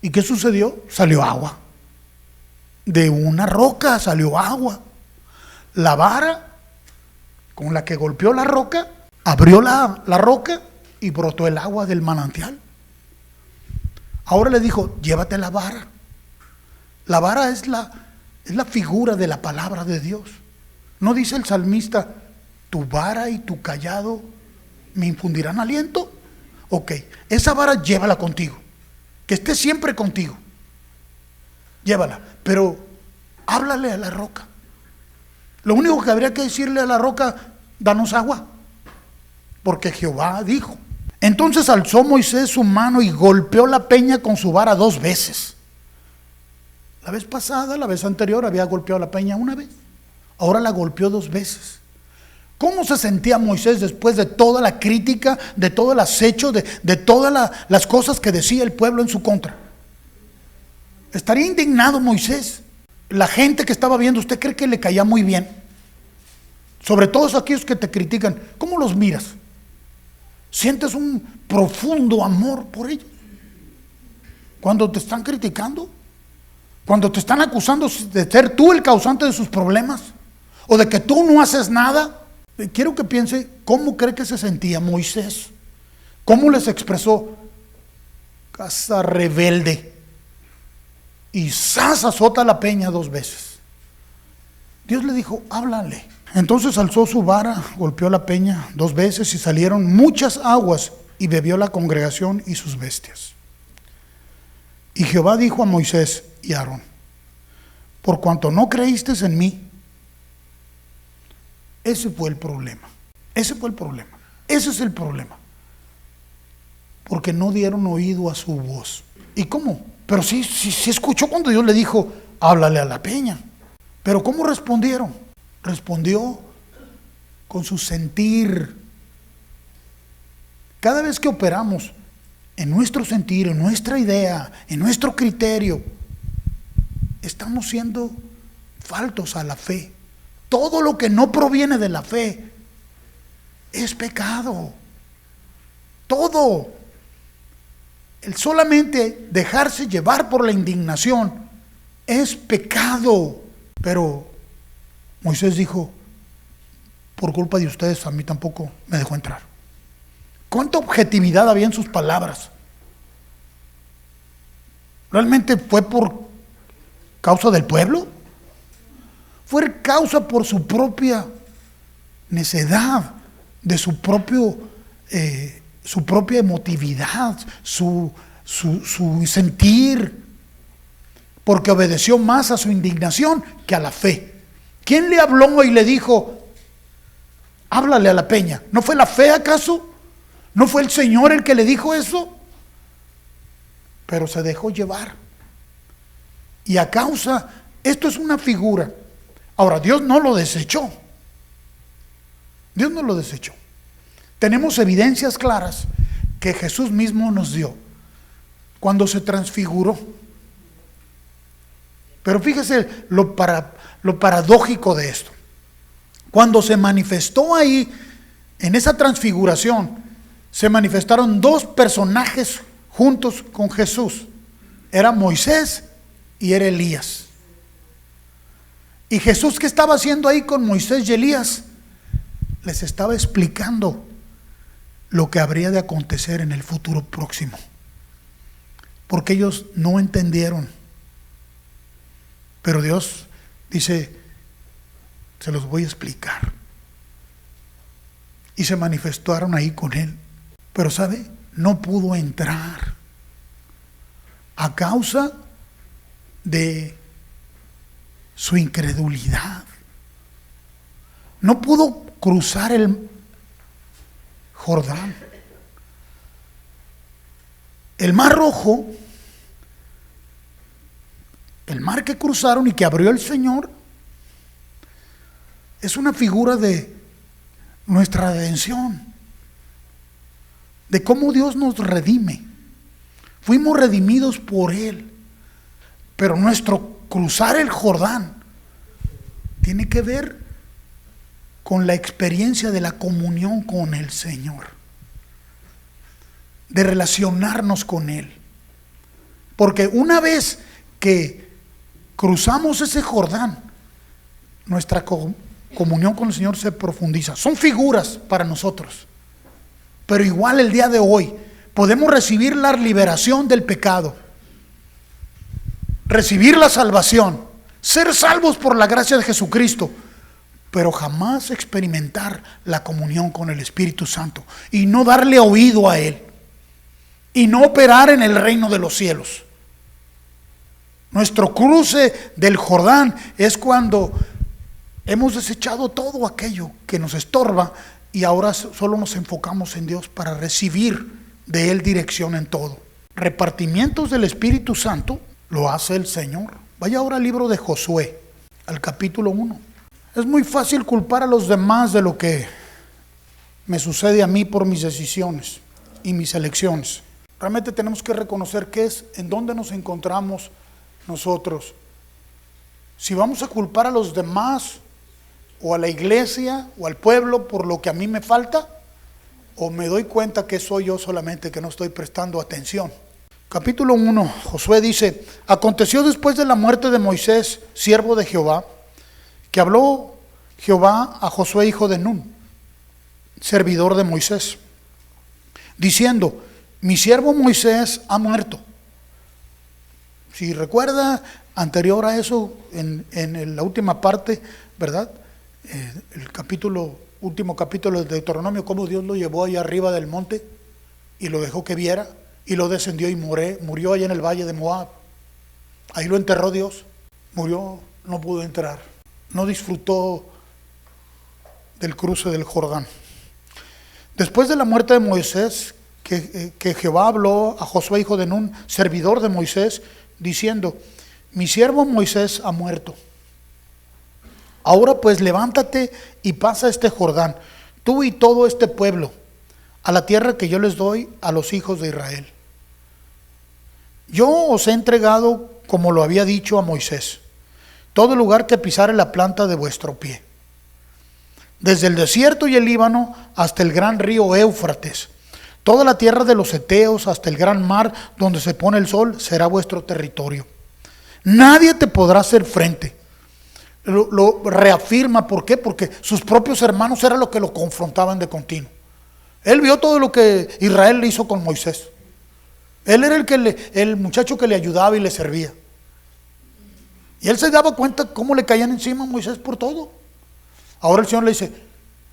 ¿Y qué sucedió? Salió agua. De una roca salió agua. La vara con la que golpeó la roca abrió la roca y brotó el agua del manantial. Ahora le dijo: llévate la vara. La vara es la figura de la palabra de Dios. ¿No dice el salmista: tu vara y tu cayado me infundirán aliento? Ok, esa vara llévala contigo, que esté siempre contigo. Llévala, pero háblale a la roca. Lo único que habría que decirle a la roca: danos agua, porque Jehová dijo. Entonces alzó Moisés su mano y golpeó la peña con su vara 2 veces. La vez pasada, la vez anterior, había golpeado la peña una vez. Ahora la golpeó 2 veces. ¿Cómo se sentía Moisés después de toda la crítica, de todo el acecho, de todas las cosas que decía el pueblo en su contra? Estaría indignado Moisés. La gente que estaba viendo, ¿usted cree que le caía muy bien? Sobre todos aquellos que te critican, ¿cómo los miras? ¿Sientes un profundo amor por ellos? Cuando te están criticando, cuando te están acusando de ser tú el causante de sus problemas, o de que tú no haces nada. Quiero que piense cómo cree que se sentía Moisés, cómo les expresó: casa rebelde, y ¡zas! Azota la peña 2 veces. Dios le dijo: háblale. Entonces alzó su vara, golpeó la peña 2 veces, y salieron muchas aguas, y bebió la congregación y sus bestias. Y Jehová dijo a Moisés y a Aarón: por cuanto no creísteis en mí. Ese fue el problema. Ese fue el problema. Ese es el problema. Porque no dieron oído a su voz. ¿Y cómo? Pero sí escuchó cuando Dios le dijo: háblale a la peña. Pero ¿cómo respondieron? Respondió con su sentir. Cada vez que operamos en nuestro sentir, en nuestra idea, en nuestro criterio, estamos siendo faltos a la fe. Todo lo que no proviene de la fe es pecado. Todo. El solamente dejarse llevar por la indignación es pecado. Pero Moisés dijo: por culpa de ustedes a mí tampoco me dejó entrar. ¿Cuánta objetividad había en sus palabras? ¿Realmente fue por causa del pueblo? Fue causa por su propia necedad, de su propia emotividad, su sentir, porque obedeció más a su indignación que a la fe. ¿Quién le habló y le dijo: háblale a la peña? ¿No fue la fe acaso? ¿No fue el Señor el que le dijo eso? Pero se dejó llevar. Y a causa, esto es una figura. Ahora, Dios no lo desechó. Dios no lo desechó. Tenemos evidencias claras que Jesús mismo nos dio cuando se transfiguró. Pero fíjese lo paradójico de esto. Cuando se manifestó ahí, en esa transfiguración, se manifestaron 2 personajes juntos con Jesús. Era Moisés y era Elías. Y Jesús, ¿qué estaba haciendo ahí con Moisés y Elías? Les estaba explicando lo que habría de acontecer en el futuro próximo. Porque ellos no entendieron. Pero Dios dice: se los voy a explicar. y se manifestaron ahí con él. Pero ¿sabe? No pudo entrar a causa de su incredulidad. No pudo cruzar el Jordán. El Mar Rojo, el mar que cruzaron y que abrió el Señor, es una figura de nuestra redención, de cómo Dios nos redime. Fuimos redimidos por Él, pero nuestro cruzar el Jordán tiene que ver con la experiencia de la comunión con el Señor, de relacionarnos con Él. Porque una vez que cruzamos ese Jordán, nuestra comunión con el Señor se profundiza. Son figuras para nosotros, pero igual el día de hoy podemos recibir la liberación del pecado, recibir la salvación, ser salvos por la gracia de Jesucristo, pero jamás experimentar la comunión con el Espíritu Santo y no darle oído a Él y no operar en el reino de los cielos. Nuestro cruce del Jordán es cuando hemos desechado todo aquello que nos estorba y ahora solo nos enfocamos en Dios para recibir de Él dirección en todo. Repartimientos del Espíritu Santo lo hace el Señor. Vaya ahora al libro de Josué, al capítulo 1. Es muy fácil culpar a los demás de lo que me sucede a mí por mis decisiones y mis elecciones. Realmente tenemos que reconocer qué es, en dónde nos encontramos nosotros. Si vamos a culpar a los demás o a la iglesia o al pueblo por lo que a mí me falta, o me doy cuenta que soy yo solamente que no estoy prestando atención. Capítulo 1, Josué dice: aconteció después de la muerte de Moisés, siervo de Jehová, que habló Jehová a Josué, hijo de Nun, servidor de Moisés, diciendo: mi siervo Moisés ha muerto. Si recuerda, anterior a eso, en la última parte, ¿verdad? El último capítulo de Deuteronomio, cómo Dios lo llevó allá arriba del monte y lo dejó que viera, y lo descendió y murió allá en el valle de Moab. Ahí lo enterró Dios. Murió, no pudo entrar. No disfrutó del cruce del Jordán. Después de la muerte de Moisés, que Jehová habló a Josué, hijo de Nun, servidor de Moisés, diciendo: mi siervo Moisés ha muerto. Ahora pues levántate y pasa este Jordán, tú y todo este pueblo, a la tierra que yo les doy a los hijos de Israel. Yo os he entregado, como lo había dicho a Moisés, todo lugar que pisare la planta de vuestro pie, desde el desierto y el Líbano hasta el gran río Éufrates, toda la tierra de los heteos hasta el gran mar donde se pone el sol será vuestro territorio. Nadie te podrá hacer frente. Lo reafirma. ¿Por qué? Porque sus propios hermanos era lo que lo confrontaban de continuo. Él vio todo lo que Israel le hizo con Moisés. Él era el muchacho que le ayudaba y le servía. Y él se daba cuenta cómo le caían encima a Moisés por todo. Ahora el Señor le dice: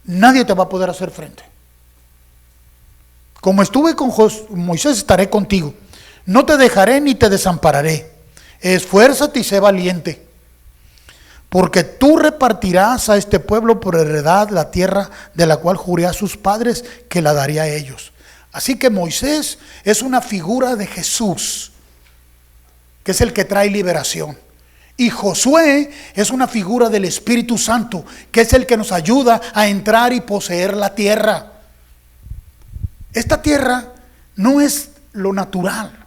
nadie te va a poder hacer frente. Como estuve con Moisés, estaré contigo. No te dejaré ni te desampararé. Esfuérzate y sé valiente, porque tú repartirás a este pueblo por heredad la tierra de la cual juré a sus padres que la daría a ellos. Así que Moisés es una figura de Jesús, que es el que trae liberación. Y Josué es una figura del Espíritu Santo, que es el que nos ayuda a entrar y poseer la tierra. Esta tierra no es lo natural,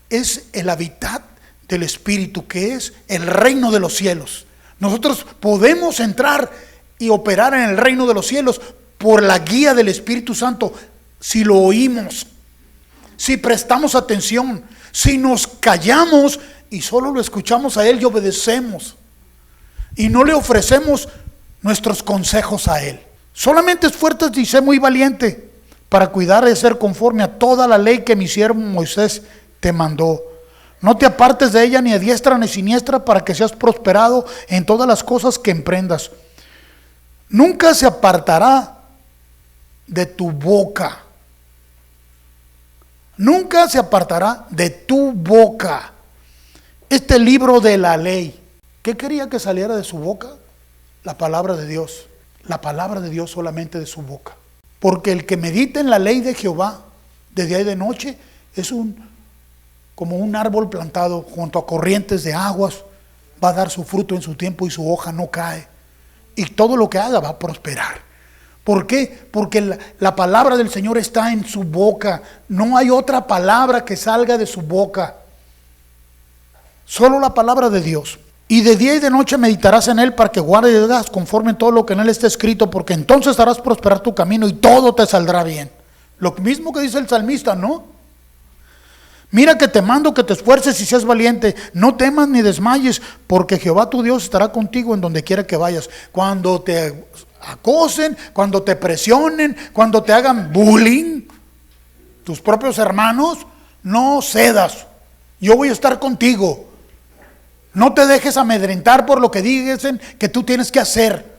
es el hábitat del Espíritu, que es el reino de los cielos. Nosotros podemos entrar y operar en el reino de los cielos por la guía del Espíritu Santo, si lo oímos, si prestamos atención, si nos callamos y solo lo escuchamos a Él y obedecemos, y no le ofrecemos nuestros consejos a Él. Solamente esfuérzate y sé muy valiente para cuidar de ser conforme a toda la ley que mi siervo Moisés te mandó. No te apartes de ella ni a diestra ni siniestra, para que seas prosperado en todas las cosas que emprendas. Nunca se apartará de tu boca. Nunca se apartará de tu boca este libro de la ley. ¿Qué quería que saliera de su boca? La palabra de Dios. La palabra de Dios solamente de su boca. Porque el que medita en la ley de Jehová de día y de noche es como un árbol plantado junto a corrientes de aguas. Va a dar su fruto en su tiempo y su hoja no cae. Y todo lo que haga va a prosperar. ¿Por qué? Porque la palabra del Señor está en su boca. No hay otra palabra que salga de su boca. Solo la palabra de Dios. Y de día y de noche meditarás en él para que guardes y hagas conforme en todo lo que en él está escrito, porque entonces harás prosperar tu camino y todo te saldrá bien. Lo mismo que dice el salmista, ¿no? Mira que te mando que te esfuerces y seas valiente. No temas ni desmayes, porque Jehová tu Dios estará contigo en donde quiera que vayas. Cuando te acosen, cuando te presionen, cuando te hagan bullying, tus propios hermanos, no cedas. Yo voy a estar contigo. No te dejes amedrentar por lo que dicen que tú tienes que hacer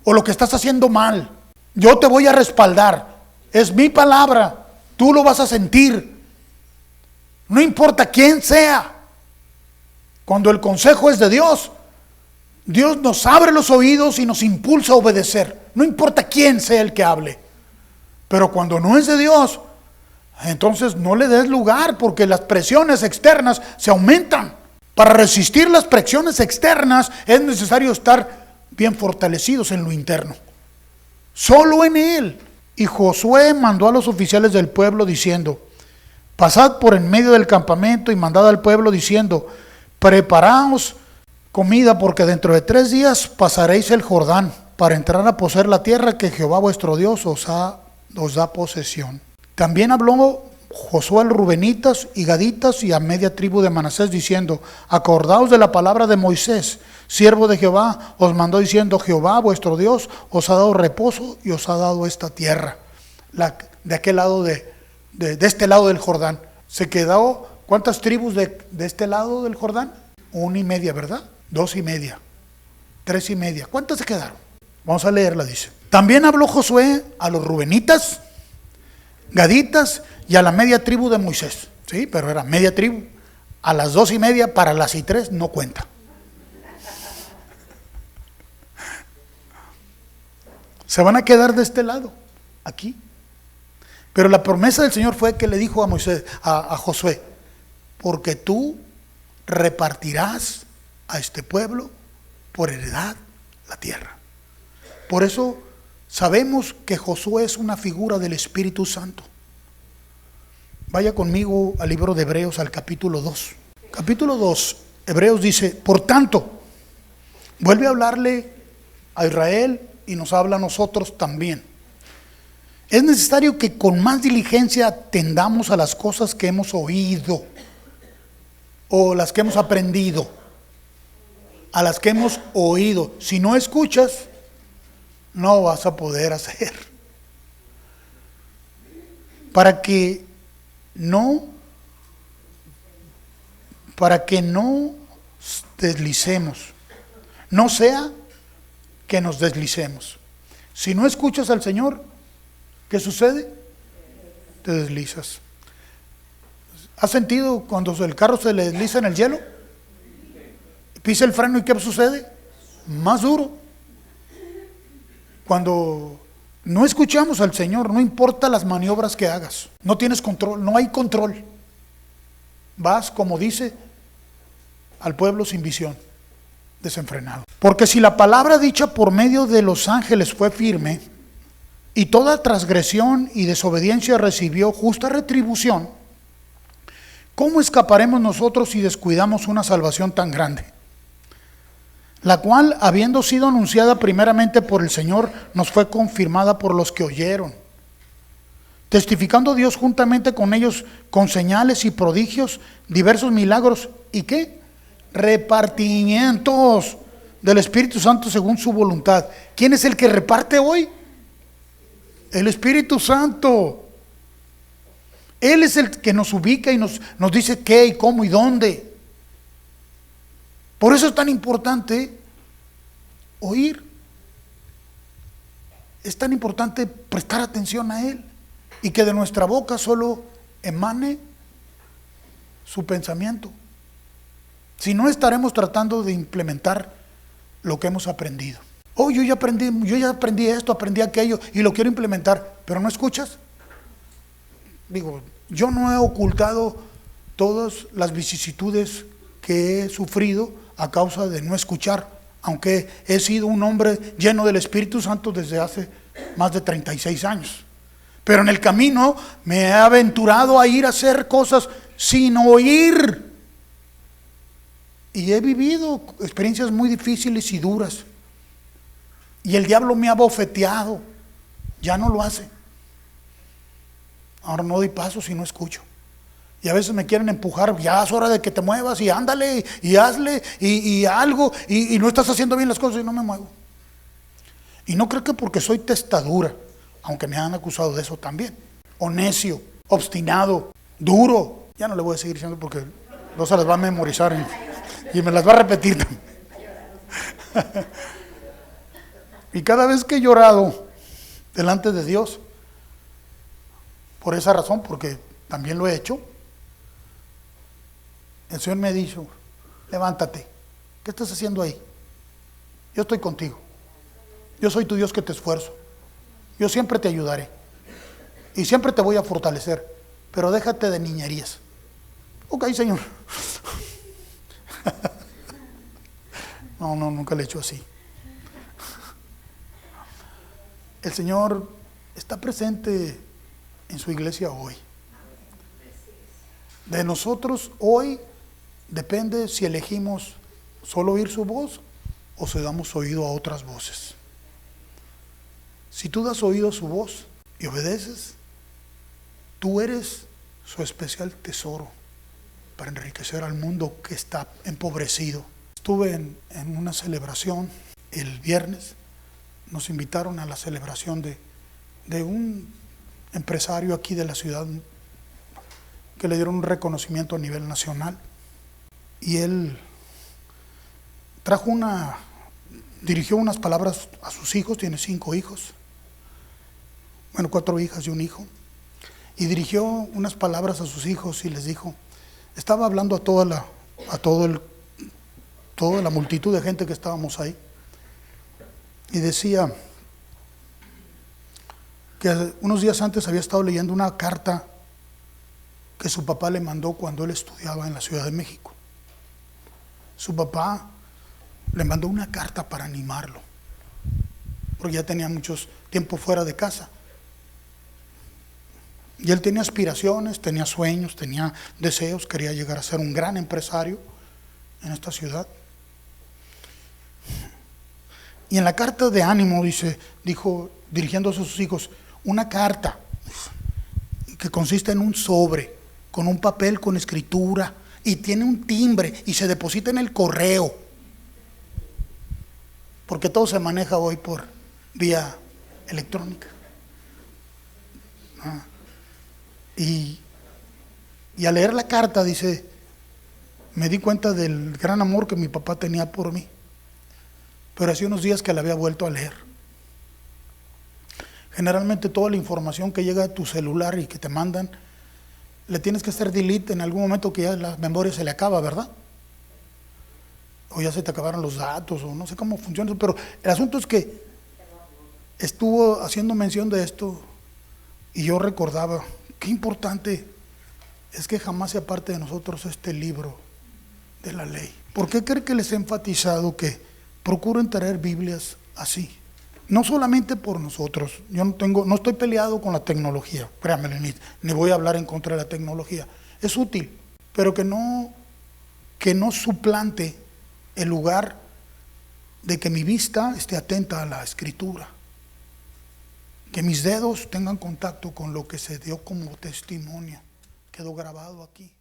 o lo que estás haciendo mal. Yo te voy a respaldar. Es mi palabra. Tú lo vas a sentir. No importa quién sea. Cuando el consejo es de Dios, Dios nos abre los oídos y nos impulsa a obedecer. No importa quién sea el que hable. Pero cuando no es de Dios, entonces no le des lugar, porque las presiones externas se aumentan. Para resistir las presiones externas es necesario estar bien fortalecidos en lo interno. Solo en Él. Y Josué mandó a los oficiales del pueblo diciendo: pasad por en medio del campamento y mandad al pueblo diciendo: preparaos comida, porque dentro de 3 días pasaréis el Jordán para entrar a poseer la tierra que Jehová vuestro Dios os da posesión. También habló Josué a los rubenitas y gaditas y a media tribu de Manasés diciendo: acordaos de la palabra de Moisés, siervo de Jehová, os mandó diciendo: Jehová vuestro Dios os ha dado reposo y os ha dado esta tierra. De aquel lado de este lado del Jordán. Se quedó, ¿cuántas tribus de este lado del Jordán? 1:30, ¿verdad? 2:30, 3:30. ¿Cuántas se quedaron? Vamos a leerla, dice. También habló Josué a los rubenitas, gaditas y a la media tribu de Moisés. Sí, pero era media tribu. A las 2:30, para las 3 no cuenta. Se van a quedar de este lado, aquí. Pero la promesa del Señor fue que le dijo a Moisés, a Josué: porque tú repartirás a este pueblo por heredad la tierra. Por eso sabemos que Josué es una figura del Espíritu Santo. Vaya conmigo al libro de Hebreos, al capítulo 2. Capítulo 2, Hebreos dice: por tanto, vuelve a hablarle a Israel y nos habla a nosotros también. Es necesario que con más diligencia atendamos a las cosas que hemos oído o las que hemos aprendido. A las que hemos oído. Si no escuchas, no vas a poder hacer. Para que no deslicemos. No sea que nos deslicemos. Si no escuchas al Señor, ¿qué sucede? Te deslizas. ¿Has sentido cuando el carro se le desliza en el hielo? Pisa el freno y ¿qué sucede? Más duro. Cuando no escuchamos al Señor, no importa las maniobras que hagas, no tienes control, no hay control. Vas, como dice, al pueblo sin visión, desenfrenado. Porque si la palabra dicha por medio de los ángeles fue firme, y toda transgresión y desobediencia recibió justa retribución, ¿cómo escaparemos nosotros si descuidamos una salvación tan grande? La cual, habiendo sido anunciada primeramente por el Señor, nos fue confirmada por los que oyeron, testificando Dios juntamente con ellos con señales y prodigios, diversos milagros y ¿qué? Repartimientos del Espíritu Santo según su voluntad. ¿Quién es el que reparte hoy? El Espíritu Santo. Él es el que nos ubica y nos dice qué y cómo y dónde. Por eso es tan importante oír. Es tan importante prestar atención a Él y que de nuestra boca solo emane su pensamiento. Si no, estaremos tratando de implementar lo que hemos aprendido. Oh, yo ya aprendí esto, aprendí aquello y lo quiero implementar, pero no escuchas. Digo, yo no he ocultado todas las vicisitudes que he sufrido a causa de no escuchar, aunque he sido un hombre lleno del Espíritu Santo desde hace más de 36 años. Pero en el camino me he aventurado a ir a hacer cosas sin oír. Y he vivido experiencias muy difíciles y duras. Y el diablo me ha bofeteado. Ya no lo hace. Ahora no doy paso si no escucho. Y a veces me quieren empujar, ya es hora de que te muevas y ándale y hazle y algo y no estás haciendo bien las cosas y no me muevo. Y no creo que porque soy testadura, aunque me han acusado de eso también. O necio, obstinado, duro. Ya no le voy a seguir diciendo porque no se las va a memorizar y me las va a repetir también. Y cada vez que he llorado delante de Dios, por esa razón, porque también lo he hecho, el Señor me ha dicho, levántate, ¿qué estás haciendo ahí? Yo estoy contigo, yo soy tu Dios que te esfuerzo, yo siempre te ayudaré y siempre te voy a fortalecer, pero déjate de niñerías. Ok, Señor. No, nunca le he hecho así. El Señor está presente en su iglesia hoy. De nosotros hoy depende si elegimos solo oír su voz o si damos oído a otras voces. Si tú das oído a su voz y obedeces, tú eres su especial tesoro para enriquecer al mundo que está empobrecido. Estuve en una celebración el viernes. Nos invitaron a la celebración de un empresario aquí de la ciudad que le dieron un reconocimiento a nivel nacional. Y él dirigió unas palabras a sus hijos, tiene 5 hijos, 4 hijas y un hijo, y dirigió unas palabras a sus hijos y les dijo, estaba hablando a toda la multitud de gente que estábamos ahí, y decía que unos días antes había estado leyendo una carta que su papá le mandó cuando él estudiaba en la Ciudad de México. Su papá le mandó una carta para animarlo, porque ya tenía mucho tiempo fuera de casa. Y él tenía aspiraciones, tenía sueños, tenía deseos, quería llegar a ser un gran empresario en esta ciudad. Y en la carta de ánimo dijo, dirigiéndose a sus hijos, una carta que consiste en un sobre, con un papel con escritura, y tiene un timbre, y se deposita en el correo, porque todo se maneja hoy por vía electrónica. Y al leer la carta dice, me di cuenta del gran amor que mi papá tenía por mí, pero hacía unos días que la había vuelto a leer. Generalmente toda la información que llega a tu celular y que te mandan, le tienes que hacer delete en algún momento que ya la memoria se le acaba, ¿verdad? O ya se te acabaron los datos, o no sé cómo funciona, pero el asunto es que estuvo haciendo mención de esto y yo recordaba, qué importante es que jamás sea parte de nosotros este libro de la ley. ¿Por qué cree que les he enfatizado que procuren traer Biblias así? No solamente por nosotros, yo no estoy peleado con la tecnología, créanme, ni voy a hablar en contra de la tecnología. Es útil, pero que no suplante el lugar de que mi vista esté atenta a la Escritura, que mis dedos tengan contacto con lo que se dio como testimonio, quedó grabado aquí.